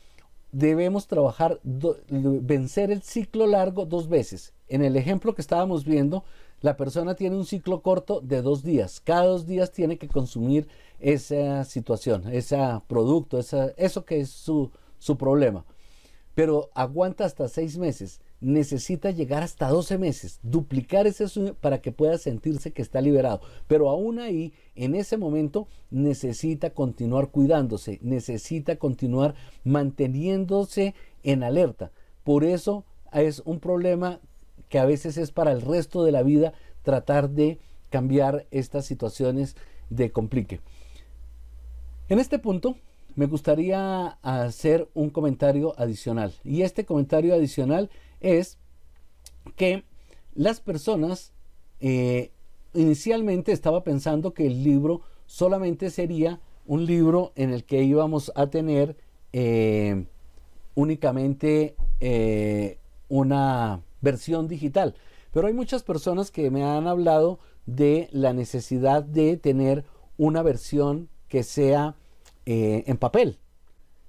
debemos trabajar, vencer el ciclo largo 2 veces. En el ejemplo que estábamos viendo, la persona tiene un ciclo corto de 2 días. Cada 2 días tiene que consumir esa situación, ese producto, eso que es su problema. Pero aguanta hasta 6 meses. Necesita llegar hasta 12 meses, duplicar ese sueño para que pueda sentirse que está liberado. Pero aún ahí, en ese momento, necesita continuar cuidándose, necesita continuar manteniéndose en alerta. Por eso es un problema que a veces es para el resto de la vida tratar de cambiar estas situaciones de complique. En este punto me gustaría hacer un comentario adicional, y este comentario adicional es que las personas inicialmente estaba pensando que el libro solamente sería un libro en el que íbamos a tener únicamente una versión digital, pero hay muchas personas que me han hablado de la necesidad de tener una versión que sea en papel.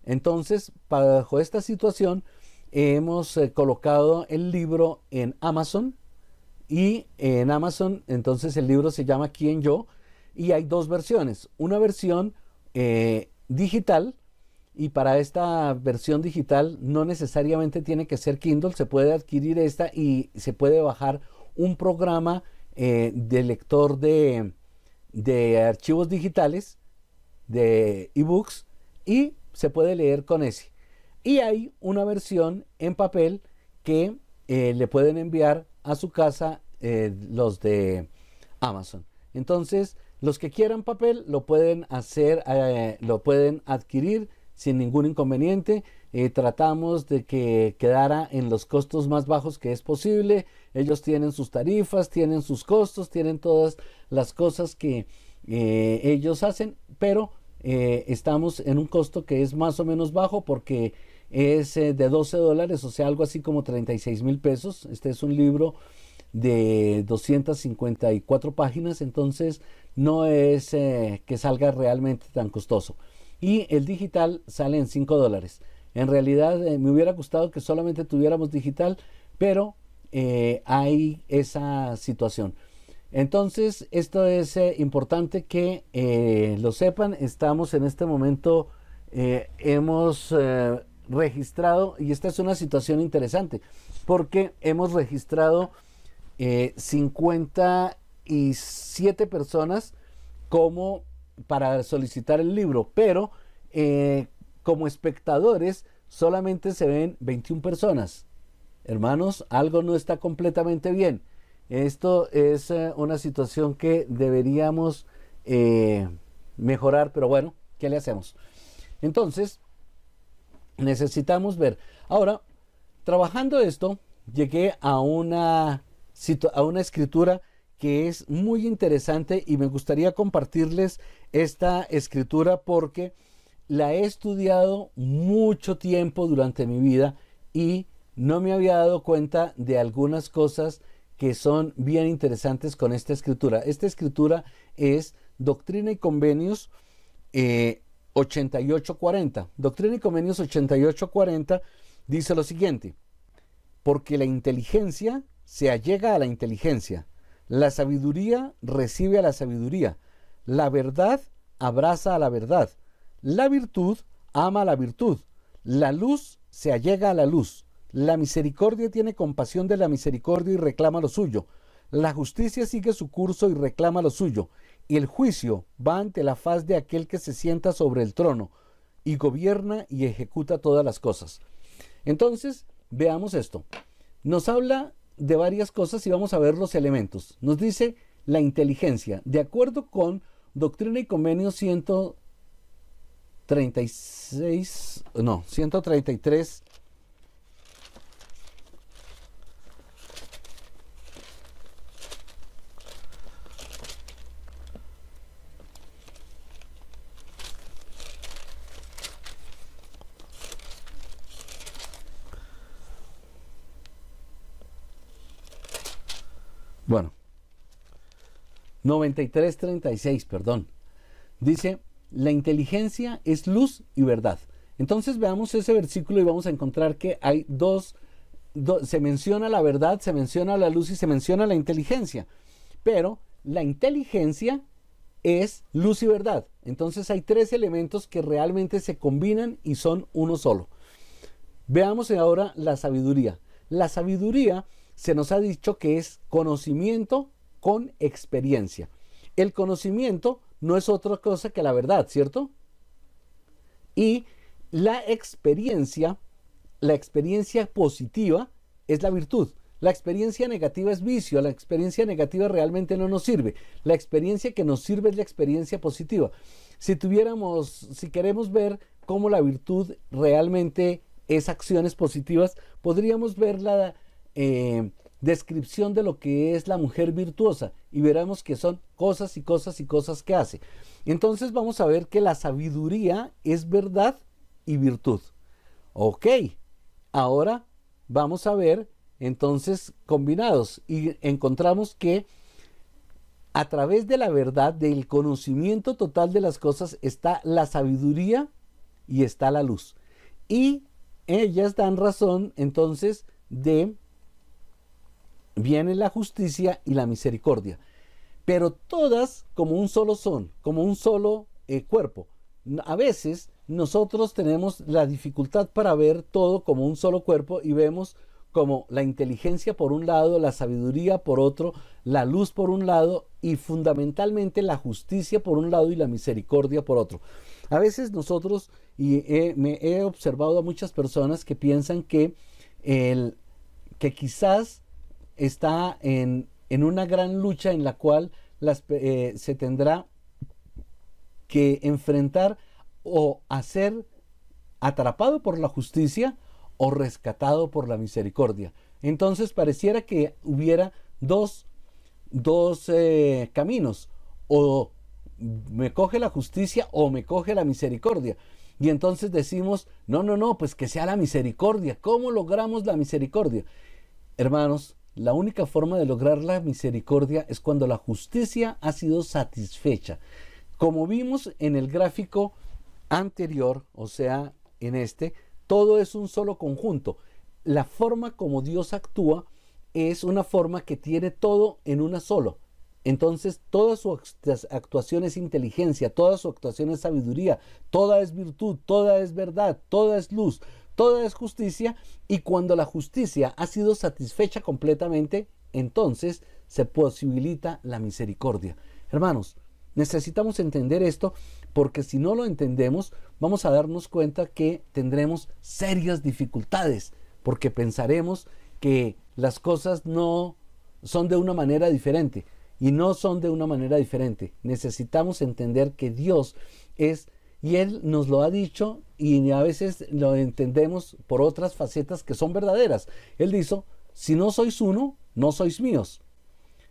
Entonces, bajo esta situación, hemos colocado el libro en Amazon, y en Amazon entonces el libro se llama ¿Quién yo? Y hay 2 versiones, una versión digital, y para esta versión digital no necesariamente tiene que ser Kindle, se puede adquirir esta y se puede bajar un programa de lector de archivos digitales, de ebooks, y se puede leer con ese. Y hay una versión en papel que le pueden enviar a su casa los de Amazon. Entonces, los que quieran papel lo pueden hacer, lo pueden adquirir sin ningún inconveniente. Tratamos de que quedara en los costos más bajos que es posible. Ellos tienen sus tarifas, tienen sus costos, tienen todas las cosas que ellos hacen, pero estamos en un costo que es más o menos bajo, porque es de $12, o sea, algo así como 36,000 pesos. Este es un libro de 254 páginas, entonces no es que salga realmente tan costoso. y el digital sale en $5. En realidad me hubiera gustado que solamente tuviéramos digital, pero hay esa situación. Entonces, esto es importante que lo sepan. Estamos en este momento, hemos registrado, y esta es una situación interesante, porque hemos registrado 57 personas como para solicitar el libro, pero como espectadores solamente se ven 21 personas. Hermanos, algo no está completamente bien. Esto es una situación que deberíamos mejorar, pero bueno, ¿qué le hacemos? Entonces, necesitamos ver. Ahora, trabajando esto, llegué a una escritura que es muy interesante y me gustaría compartirles esta escritura porque la he estudiado mucho tiempo durante mi vida y no me había dado cuenta de algunas cosas que son bien interesantes con esta escritura. Esta escritura es Doctrina y Convenios 8840. Doctrina y Convenios 8840 dice lo siguiente: porque la inteligencia se allega a la inteligencia, la sabiduría recibe a la sabiduría, la verdad abraza a la verdad, la virtud ama a la virtud, la luz se allega a la luz, la misericordia tiene compasión de la misericordia y reclama lo suyo, la justicia sigue su curso y reclama lo suyo, y el juicio va ante la faz de aquel que se sienta sobre el trono y gobierna y ejecuta todas las cosas. Entonces, veamos esto. Nos habla de varias cosas y vamos a ver los elementos. Nos dice la inteligencia. De acuerdo con Doctrina y Convenios 133. Bueno, 93:36, perdón. Dice, la inteligencia es luz y verdad. Entonces veamos ese versículo y vamos a encontrar que hay se menciona la verdad, se menciona la luz y se menciona la inteligencia. Pero la inteligencia es luz y verdad. Entonces hay tres elementos que realmente se combinan y son uno solo. Veamos ahora la sabiduría. La sabiduría se nos ha dicho que es conocimiento con experiencia. El conocimiento no es otra cosa que la verdad, ¿cierto? Y la experiencia positiva es la virtud. La experiencia negativa es vicio, la experiencia negativa realmente no nos sirve. La experiencia que nos sirve es la experiencia positiva. Si queremos ver cómo la virtud realmente es acciones positivas, podríamos ver la descripción de lo que es la mujer virtuosa y veremos que son cosas y cosas y cosas que hace. Entonces vamos a ver que la sabiduría es verdad y virtud. Ok, ahora vamos a ver entonces combinados y encontramos que a través de la verdad, del conocimiento total de las cosas, está la sabiduría y está la luz. Y ellas dan razón entonces viene la justicia y la misericordia, pero todas como un solo son, como un solo cuerpo. A veces nosotros tenemos la dificultad para ver todo como un solo cuerpo y vemos como la inteligencia por un lado, la sabiduría por otro, la luz por un lado y fundamentalmente la justicia por un lado y la misericordia por otro. A veces nosotros, me he observado a muchas personas que piensan que quizás está en una gran lucha en la cual se tendrá que enfrentar o a ser atrapado por la justicia o rescatado por la misericordia. Entonces pareciera que hubiera dos caminos: o me coge la justicia o me coge la misericordia. Y entonces decimos, no, pues que sea la misericordia. ¿Cómo logramos la misericordia? Hermanos, la única forma de lograr la misericordia es cuando la justicia ha sido satisfecha. Como vimos en el gráfico anterior, o sea, en este, todo es un solo conjunto. La forma como Dios actúa es una forma que tiene todo en una sola. Entonces, toda su actuación es inteligencia, toda su actuación es sabiduría, toda es virtud, toda es verdad, toda es luz, toda es justicia. Y cuando la justicia ha sido satisfecha completamente, entonces se posibilita la misericordia. Hermanos, necesitamos entender esto, porque si no lo entendemos, vamos a darnos cuenta que tendremos serias dificultades, porque pensaremos que las cosas no son de una manera diferente, y no son de una manera diferente. Necesitamos entender que Dios es, y Él nos lo ha dicho, y a veces lo entendemos por otras facetas que son verdaderas. Él dijo: si no sois uno, no sois míos.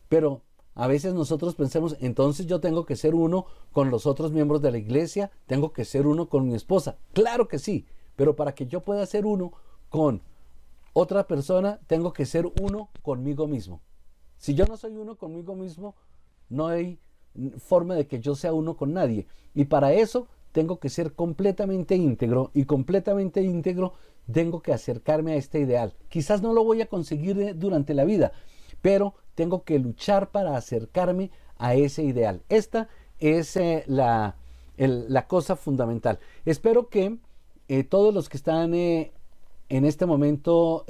Pero a veces nosotros pensamos: entonces yo tengo que ser uno con los otros miembros de la iglesia, tengo que ser uno con mi esposa. Claro que sí, pero para que yo pueda ser uno con otra persona, tengo que ser uno conmigo mismo. Si yo no soy uno conmigo mismo, no hay forma de que yo sea uno con nadie. Y para eso tengo que ser completamente íntegro, y completamente íntegro tengo que acercarme a este ideal. Quizás no lo voy a conseguir durante la vida, pero tengo que luchar para acercarme a ese ideal. Esta es la cosa fundamental. Espero que todos los que están en este momento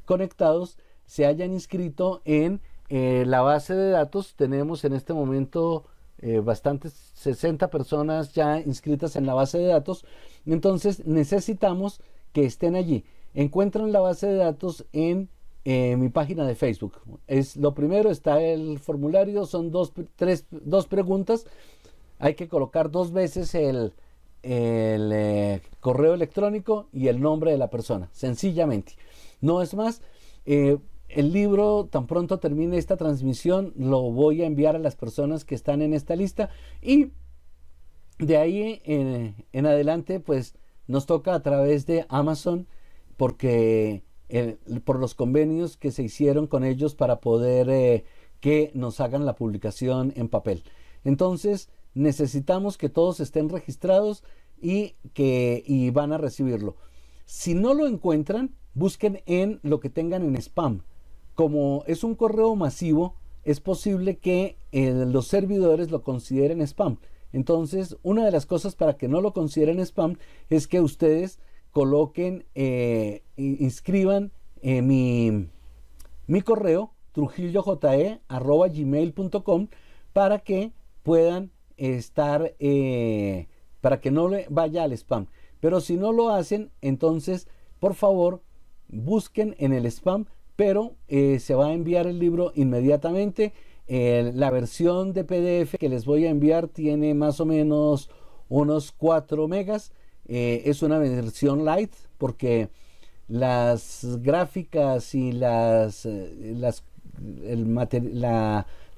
conectados se hayan inscrito en la base de datos. Tenemos en este momento bastantes, 60 personas ya inscritas en la base de datos. Entonces necesitamos que estén allí. Encuentran la base de datos en mi página de Facebook. Es lo primero, está el formulario, son dos preguntas. Hay que colocar 2 veces el correo electrónico y el nombre de la persona, sencillamente. No es más. El libro, tan pronto termine esta transmisión, lo voy a enviar a las personas que están en esta lista, y de ahí en adelante pues nos toca a través de Amazon, porque por los convenios que se hicieron con ellos para poder que nos hagan la publicación en papel. Entonces necesitamos que todos estén registrados y van a recibirlo. Si no lo encuentran, busquen en lo que tengan en spam. Como es un correo masivo, es posible que los servidores lo consideren spam. Entonces, una de las cosas para que no lo consideren spam es que ustedes coloquen, inscriban mi correo trujilloje@gmail.com, para que puedan estar, para que no le vaya al spam. Pero si no lo hacen, entonces por favor busquen en el spam, pero se va a enviar el libro inmediatamente. La versión de PDF que les voy a enviar tiene más o menos unos 4 megas. Es una versión light, porque las gráficas y la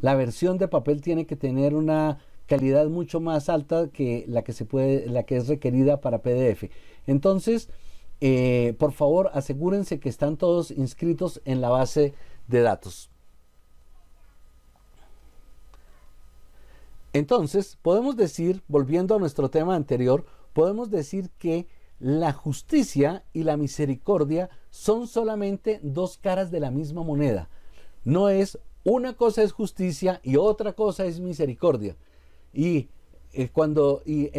versión de papel tiene que tener una calidad mucho más alta que la que es requerida para PDF. Entonces, por favor, asegúrense que están todos inscritos en la base de datos. Entonces, podemos decir, volviendo a nuestro tema anterior, podemos decir que la justicia y la misericordia son solamente 2 caras de la misma moneda. No es una cosa es justicia y otra cosa es misericordia. Y el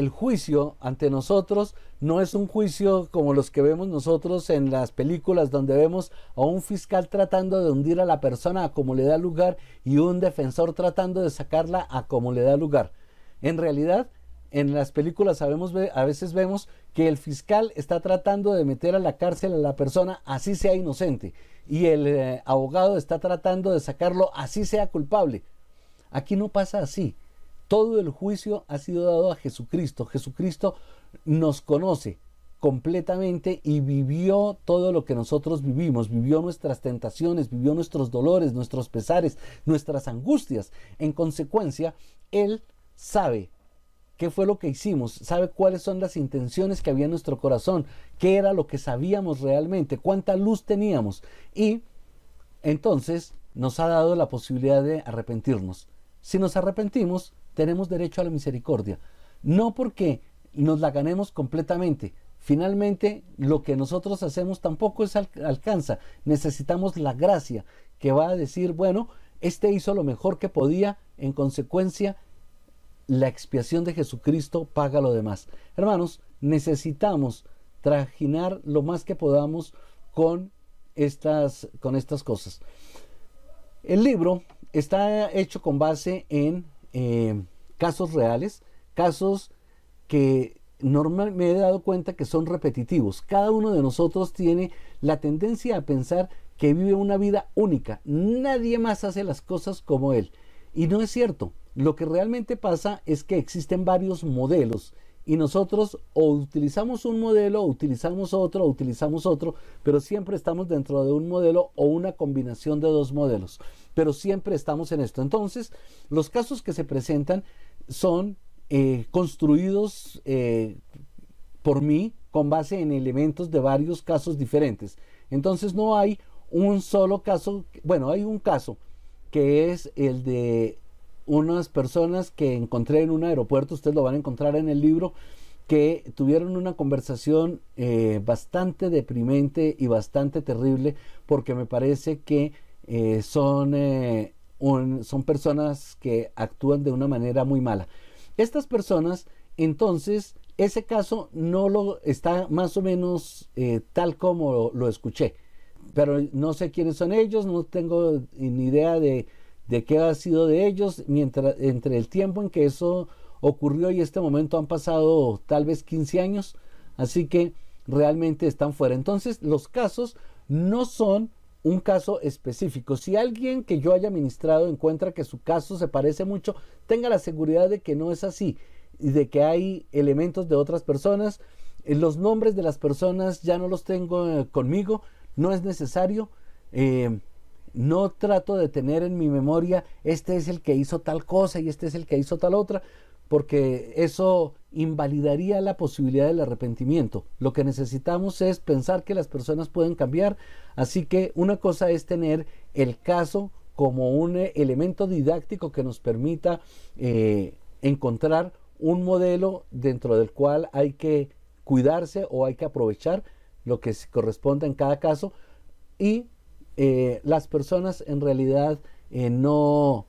juicio ante nosotros no es un juicio como los que vemos nosotros en las películas, donde vemos a un fiscal tratando de hundir a la persona a como le da lugar, y un defensor tratando de sacarla a como le da lugar. En realidad, en las películas a veces vemos que el fiscal está tratando de meter a la cárcel a la persona así sea inocente, y el abogado está tratando de sacarlo así sea culpable. Aquí no pasa así. Todo el juicio ha sido dado a Jesucristo. Jesucristo nos conoce completamente y vivió todo lo que nosotros vivimos. Vivió nuestras tentaciones, vivió nuestros dolores, nuestros pesares, nuestras angustias. En consecuencia, Él sabe qué fue lo que hicimos, sabe cuáles son las intenciones que había en nuestro corazón, qué era lo que sabíamos realmente, cuánta luz teníamos. Y entonces nos ha dado la posibilidad de arrepentirnos. Si nos arrepentimos, tenemos derecho a la misericordia. No porque nos la ganemos completamente. Finalmente, lo que nosotros hacemos tampoco alcanza. Necesitamos la gracia que va a decir, bueno, este hizo lo mejor que podía, en consecuencia, la expiación de Jesucristo paga lo demás. Hermanos, necesitamos trajinar lo más que podamos con estas cosas. El libro está hecho con base en casos reales, casos que normalmente me he dado cuenta que son repetitivos. Cada uno de nosotros tiene la tendencia a pensar que vive una vida única. Nadie más hace las cosas como él. Y no es cierto. Lo que realmente pasa es que existen varios modelos y nosotros o utilizamos un modelo, o utilizamos otro, pero siempre estamos dentro de un modelo o una combinación de dos modelos. Pero siempre estamos en esto. Entonces, los casos que se presentan son construidos por mí con base en elementos de varios casos diferentes. Entonces no hay un solo caso, bueno, hay un caso que es el de unas personas que encontré en un aeropuerto, ustedes lo van a encontrar en el libro, que tuvieron una conversación bastante deprimente y bastante terrible, porque me parece que son personas que actúan de una manera muy mala. Estas personas, entonces, ese caso no lo está más o menos tal como lo escuché, pero no sé quiénes son ellos, no tengo ni idea de qué ha sido de ellos, entre el tiempo en que eso ocurrió y este momento han pasado tal vez 15 años, así que realmente están fuera. Entonces, los casos no son un caso específico. Si alguien que yo haya ministrado encuentra que su caso se parece mucho, tenga la seguridad de que no es así y de que hay elementos de otras personas. Los nombres de las personas ya no los tengo conmigo, no es necesario. No trato de tener en mi memoria, este es el que hizo tal cosa y este es el que hizo tal otra, porque eso invalidaría la posibilidad del arrepentimiento. Lo que necesitamos es pensar que las personas pueden cambiar, así que una cosa es tener el caso como un elemento didáctico que nos permita encontrar un modelo dentro del cual hay que cuidarse o hay que aprovechar lo que corresponda en cada caso, y las personas en realidad no...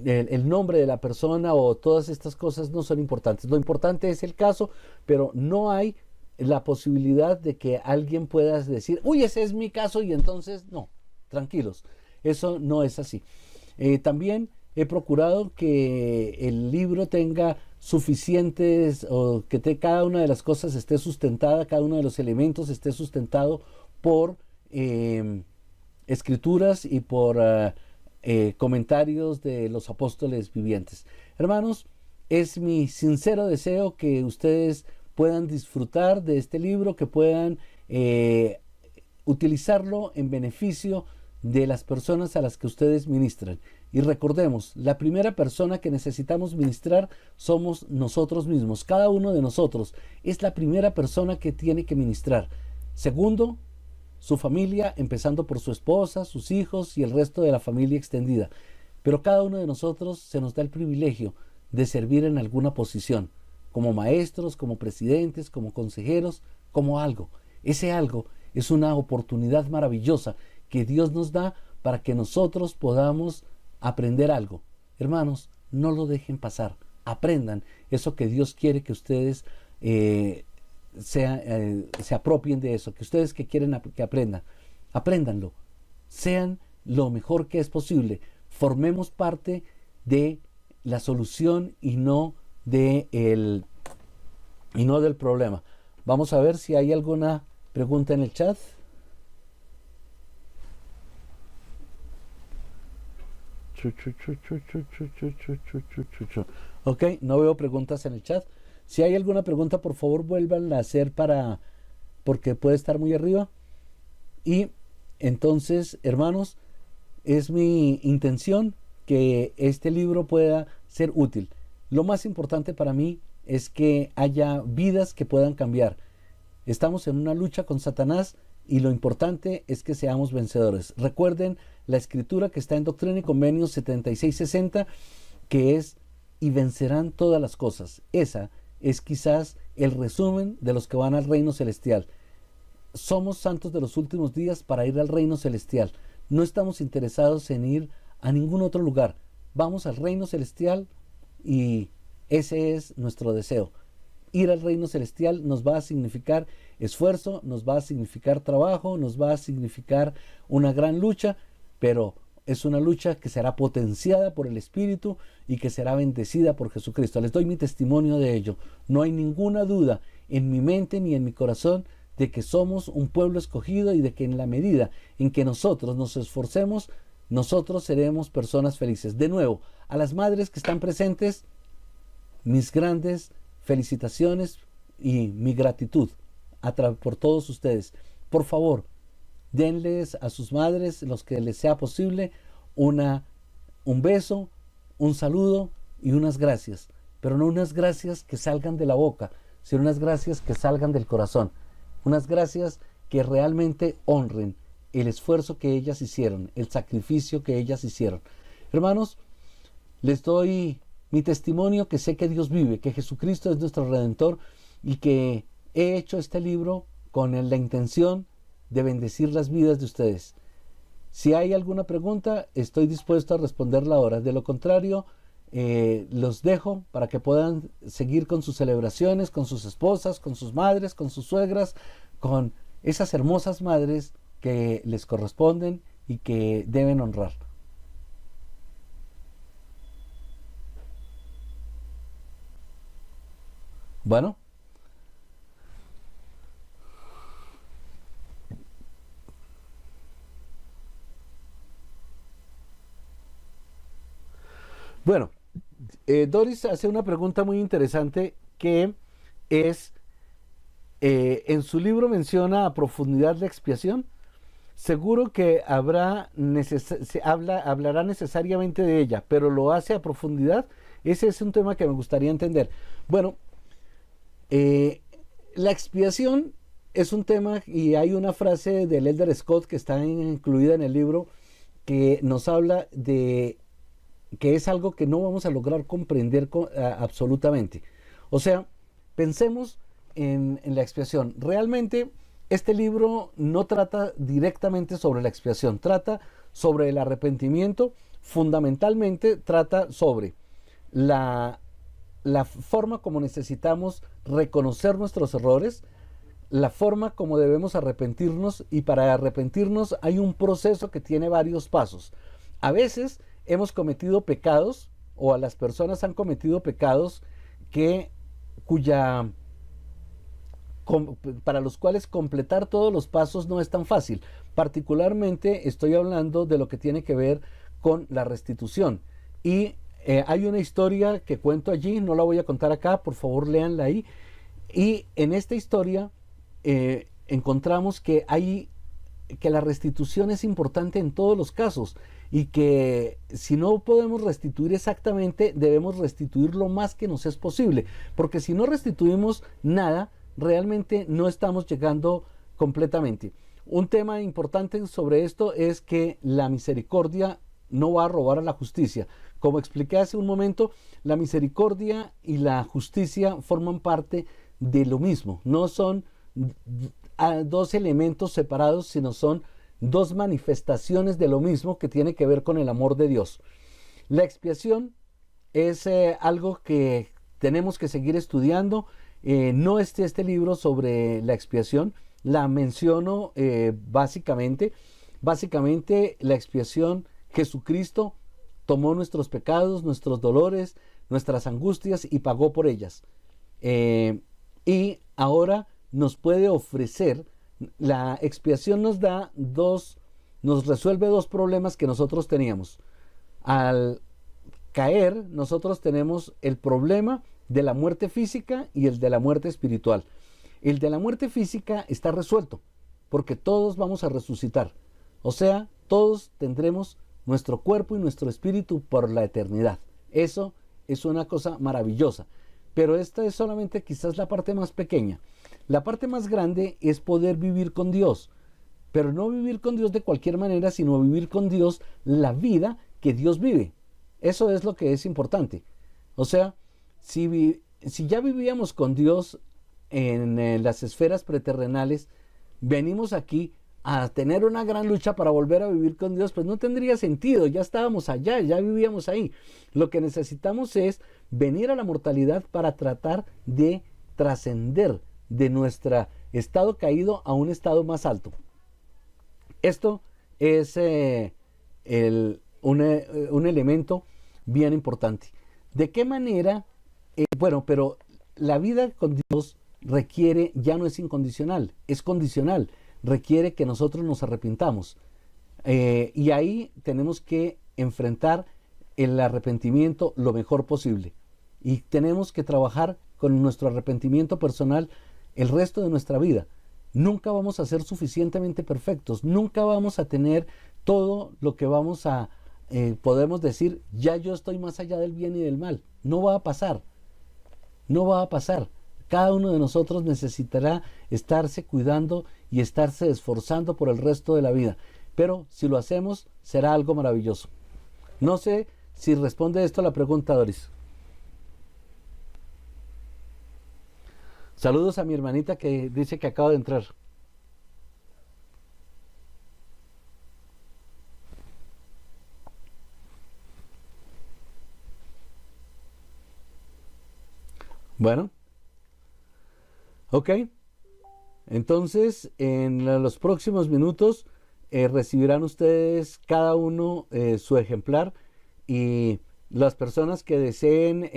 El nombre de la persona o todas estas cosas no son importantes. Lo importante es el caso, pero no hay la posibilidad de que alguien pueda decir, uy, ese es mi caso, y entonces no, tranquilos, eso no es así. También he procurado que el libro tenga suficientes, o que cada una de las cosas esté sustentada, cada uno de los elementos esté sustentado por escrituras y por comentarios de los apóstoles vivientes. Hermanos, es mi sincero deseo que ustedes puedan disfrutar de este libro, que puedan utilizarlo en beneficio de las personas a las que ustedes ministran. Y recordemos, la primera persona que necesitamos ministrar somos nosotros mismos. Cada uno de nosotros es la primera persona que tiene que ministrar. Segundo, su familia, empezando por su esposa, sus hijos y el resto de la familia extendida. Pero cada uno de nosotros se nos da el privilegio de servir en alguna posición, como maestros, como presidentes, como consejeros, como algo. Ese algo es una oportunidad maravillosa que Dios nos da para que nosotros podamos aprender algo. Hermanos, no lo dejen pasar. Aprendan eso que Dios quiere que ustedes se apropien de eso, que ustedes que quieren que aprendan, apréndanlo, sean lo mejor que es posible, formemos parte de la solución y no del problema. Vamos a ver si hay alguna pregunta en el chat. Ok, no veo preguntas en el chat. Si hay alguna pregunta, por favor, vuélvanla a hacer porque puede estar muy arriba. Y entonces, hermanos, es mi intención que este libro pueda ser útil. Lo más importante para mí es que haya vidas que puedan cambiar. Estamos en una lucha con Satanás y lo importante es que seamos vencedores. Recuerden la escritura que está en Doctrina y Convenios 7660, que es: y vencerán todas las cosas. Esa es quizás el resumen de los que van al reino celestial. Somos santos de los últimos días para ir al reino celestial. No estamos interesados en ir a ningún otro lugar. Vamos al reino celestial y ese es nuestro deseo. Ir al reino celestial nos va a significar esfuerzo, nos va a significar trabajo, nos va a significar una gran lucha, pero es una lucha que será potenciada por el Espíritu y que será bendecida por Jesucristo. Les doy mi testimonio de ello. No hay ninguna duda en mi mente ni en mi corazón de que somos un pueblo escogido y de que en la medida en que nosotros nos esforcemos, nosotros seremos personas felices. De nuevo, a las madres que están presentes, mis grandes felicitaciones y mi gratitud por todos ustedes. Por favor, denles a sus madres, los que les sea posible, un beso, un saludo y unas gracias. Pero no unas gracias que salgan de la boca, sino unas gracias que salgan del corazón. Unas gracias que realmente honren el esfuerzo que ellas hicieron, el sacrificio que ellas hicieron. Hermanos, les doy mi testimonio que sé que Dios vive, que Jesucristo es nuestro Redentor y que he hecho este libro con la intención de bendecir las vidas de ustedes. Si hay alguna pregunta, estoy dispuesto a responderla ahora. De lo contrario, los dejo para que puedan seguir con sus celebraciones, con sus esposas, con sus madres, con sus suegras, con esas hermosas madres que les corresponden y que deben honrar. Bueno. Bueno, Doris hace una pregunta muy interesante que es, en su libro menciona a profundidad la expiación. Seguro que hablará necesariamente de ella, pero lo hace a profundidad. Ese es un tema que me gustaría entender. Bueno, la expiación es un tema y hay una frase del Elder Scott que está incluida en el libro que nos habla de que es algo que no vamos a lograr comprender absolutamente. O sea, pensemos en la expiación. Realmente este libro no trata directamente sobre la expiación, trata sobre el arrepentimiento, fundamentalmente trata sobre la forma como necesitamos reconocer nuestros errores, la forma como debemos arrepentirnos, y para arrepentirnos hay un proceso que tiene varios pasos. A veces hemos cometido pecados, o a las personas han cometido pecados para los cuales completar todos los pasos no es tan fácil. Particularmente estoy hablando de lo que tiene que ver con la restitución. Y hay una historia que cuento allí, no la voy a contar acá, por favor léanla ahí. Y en esta historia encontramos que la restitución es importante en todos los casos, y que si no podemos restituir exactamente, debemos restituir lo más que nos es posible, porque si no restituimos nada, realmente no estamos llegando completamente. Un tema importante sobre esto es que la misericordia no va a robar a la justicia. Como expliqué hace un momento, la misericordia y la justicia forman parte de lo mismo. No son dos elementos separados, sino son dos manifestaciones de lo mismo, que tiene que ver con el amor de Dios. La expiación es algo que tenemos que seguir estudiando. No está este libro sobre la expiación, la menciono básicamente la expiación. Jesucristo tomó nuestros pecados, nuestros dolores, nuestras angustias y pagó por ellas. Y ahora nos puede ofrecer, la expiación nos resuelve dos problemas que nosotros teníamos. Al caer, nosotros tenemos el problema de la muerte física y el de la muerte espiritual. El de la muerte física está resuelto, porque todos vamos a resucitar. O sea, todos tendremos nuestro cuerpo y nuestro espíritu por la eternidad. Eso es una cosa maravillosa. Pero esta es solamente quizás la parte más pequeña. La parte más grande es poder vivir con Dios. Pero no vivir con Dios de cualquier manera, sino vivir con Dios la vida que Dios vive. Eso es lo que es importante. O sea, si ya vivíamos con Dios en las esferas preterrenales, venimos aquí a tener una gran lucha para volver a vivir con Dios, pues no tendría sentido, ya estábamos allá, ya vivíamos ahí. Lo que necesitamos es venir a la mortalidad para tratar de trascender de nuestro estado caído a un estado más alto. Esto es un elemento bien importante. ¿De qué manera? Bueno, pero la vida con Dios requiere, ya no es incondicional, es condicional. Requiere que nosotros nos arrepintamos. Y ahí tenemos que enfrentar el arrepentimiento lo mejor posible. Y tenemos que trabajar con nuestro arrepentimiento personal el resto de nuestra vida. Nunca vamos a ser suficientemente perfectos. Nunca vamos a tener todo lo que vamos a podemos decir, ya yo estoy más allá del bien y del mal. No va a pasar. No va a pasar. Cada uno de nosotros necesitará estarse cuidando y estarse esforzando por el resto de la vida. Pero si lo hacemos, será algo maravilloso. No sé si responde esto a la pregunta, Doris. Saludos a mi hermanita que dice que acaba de entrar. Bueno. Ok. Entonces, en los próximos minutos recibirán ustedes cada uno su ejemplar, y las personas que deseen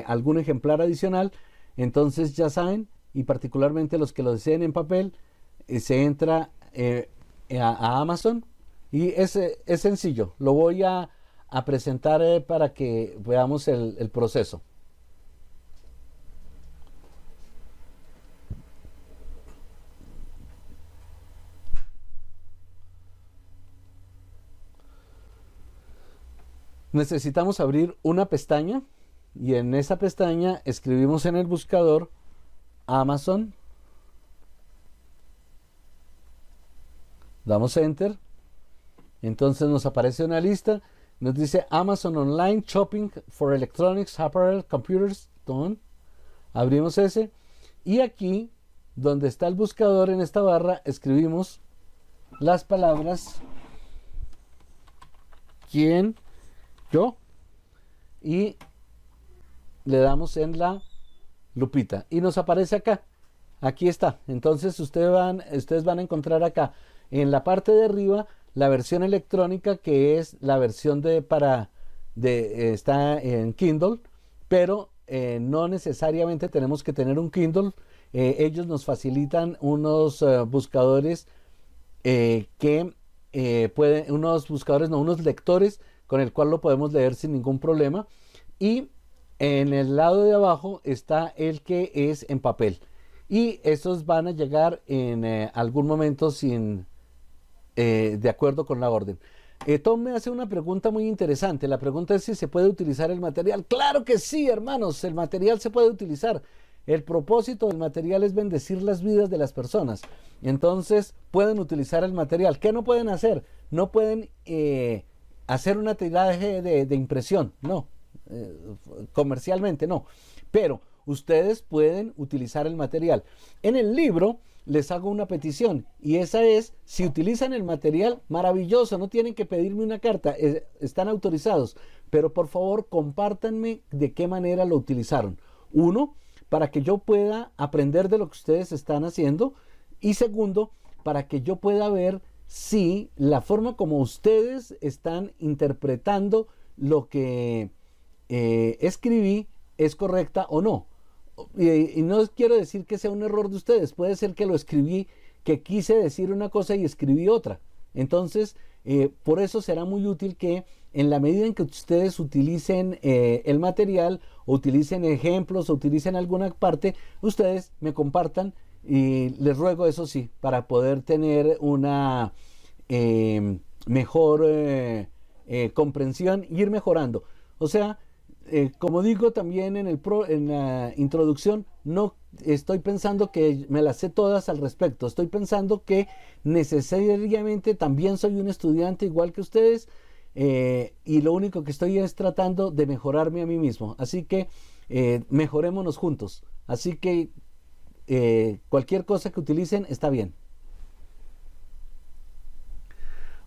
algún ejemplar adicional, entonces ya saben, y particularmente los que lo deseen en papel, se entra a Amazon y es sencillo. Lo voy a presentar para que veamos el proceso. Necesitamos abrir una pestaña y en esa pestaña escribimos en el buscador Amazon, damos Enter, entonces nos aparece una lista, nos dice Amazon Online Shopping for Electronics, Apparel, Computers, abrimos ese y aquí donde está el buscador en esta barra escribimos las palabras ¿quién? Yo, y le damos en la lupita y nos aparece acá. Aquí está. Entonces ustedes van a encontrar acá en la parte de arriba la versión electrónica, que es la versión está en Kindle, pero no necesariamente tenemos que tener un Kindle. Ellos nos facilitan unos buscadores unos lectores con el cual lo podemos leer sin ningún problema, y en el lado de abajo está el que es en papel, y estos van a llegar en algún momento de acuerdo con la orden. Tom me hace una pregunta muy interesante. La pregunta es si se puede utilizar el material. Claro que sí, hermanos, el material se puede utilizar. El propósito del material es bendecir las vidas de las personas. Entonces pueden utilizar el material. ¿Qué no pueden hacer? No pueden hacer una tiraje de impresión, no, comercialmente no, pero ustedes pueden utilizar el material. En el libro les hago una petición, y esa es, si utilizan el material, maravilloso, no tienen que pedirme una carta, están autorizados, pero por favor compártanme de qué manera lo utilizaron. Uno, para que yo pueda aprender de lo que ustedes están haciendo, y segundo, para que yo pueda ver si la forma como ustedes están interpretando lo que escribí es correcta o no. Y no quiero decir que sea un error de ustedes, puede ser que lo escribí, que quise decir una cosa y escribí otra. Entonces, por eso será muy útil que en la medida en que ustedes utilicen el material, o utilicen ejemplos, o utilicen alguna parte, ustedes me compartan. Y les ruego, eso sí, para poder tener una mejor comprensión y ir mejorando. O sea, como digo también en la introducción, no estoy pensando que me las sé todas al respecto. Estoy pensando que necesariamente también soy un estudiante igual que ustedes, y lo único que estoy es tratando de mejorarme a mí mismo. Así que mejorémonos juntos. Así que cualquier cosa que utilicen está bien.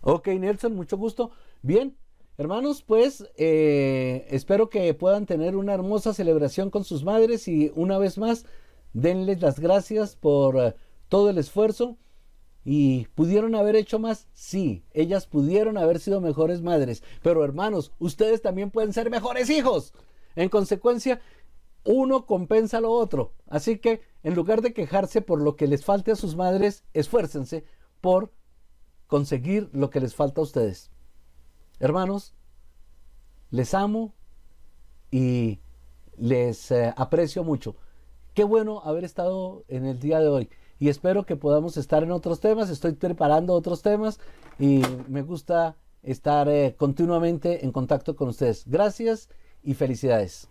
Ok, Nelson, mucho gusto. Bien, hermanos, pues espero que puedan tener una hermosa celebración con sus madres y una vez más, denles las gracias por todo el esfuerzo. ¿Y pudieron haber hecho más? Sí, ellas pudieron haber sido mejores madres. Pero hermanos, ustedes también pueden ser mejores hijos. En consecuencia, uno compensa lo otro. Así que, en lugar de quejarse por lo que les falte a sus madres, esfuércense por conseguir lo que les falta a ustedes. Hermanos, les amo y les aprecio mucho. Qué bueno haber estado en el día de hoy y espero que podamos estar en otros temas. Estoy preparando otros temas y me gusta estar continuamente en contacto con ustedes. Gracias y felicidades.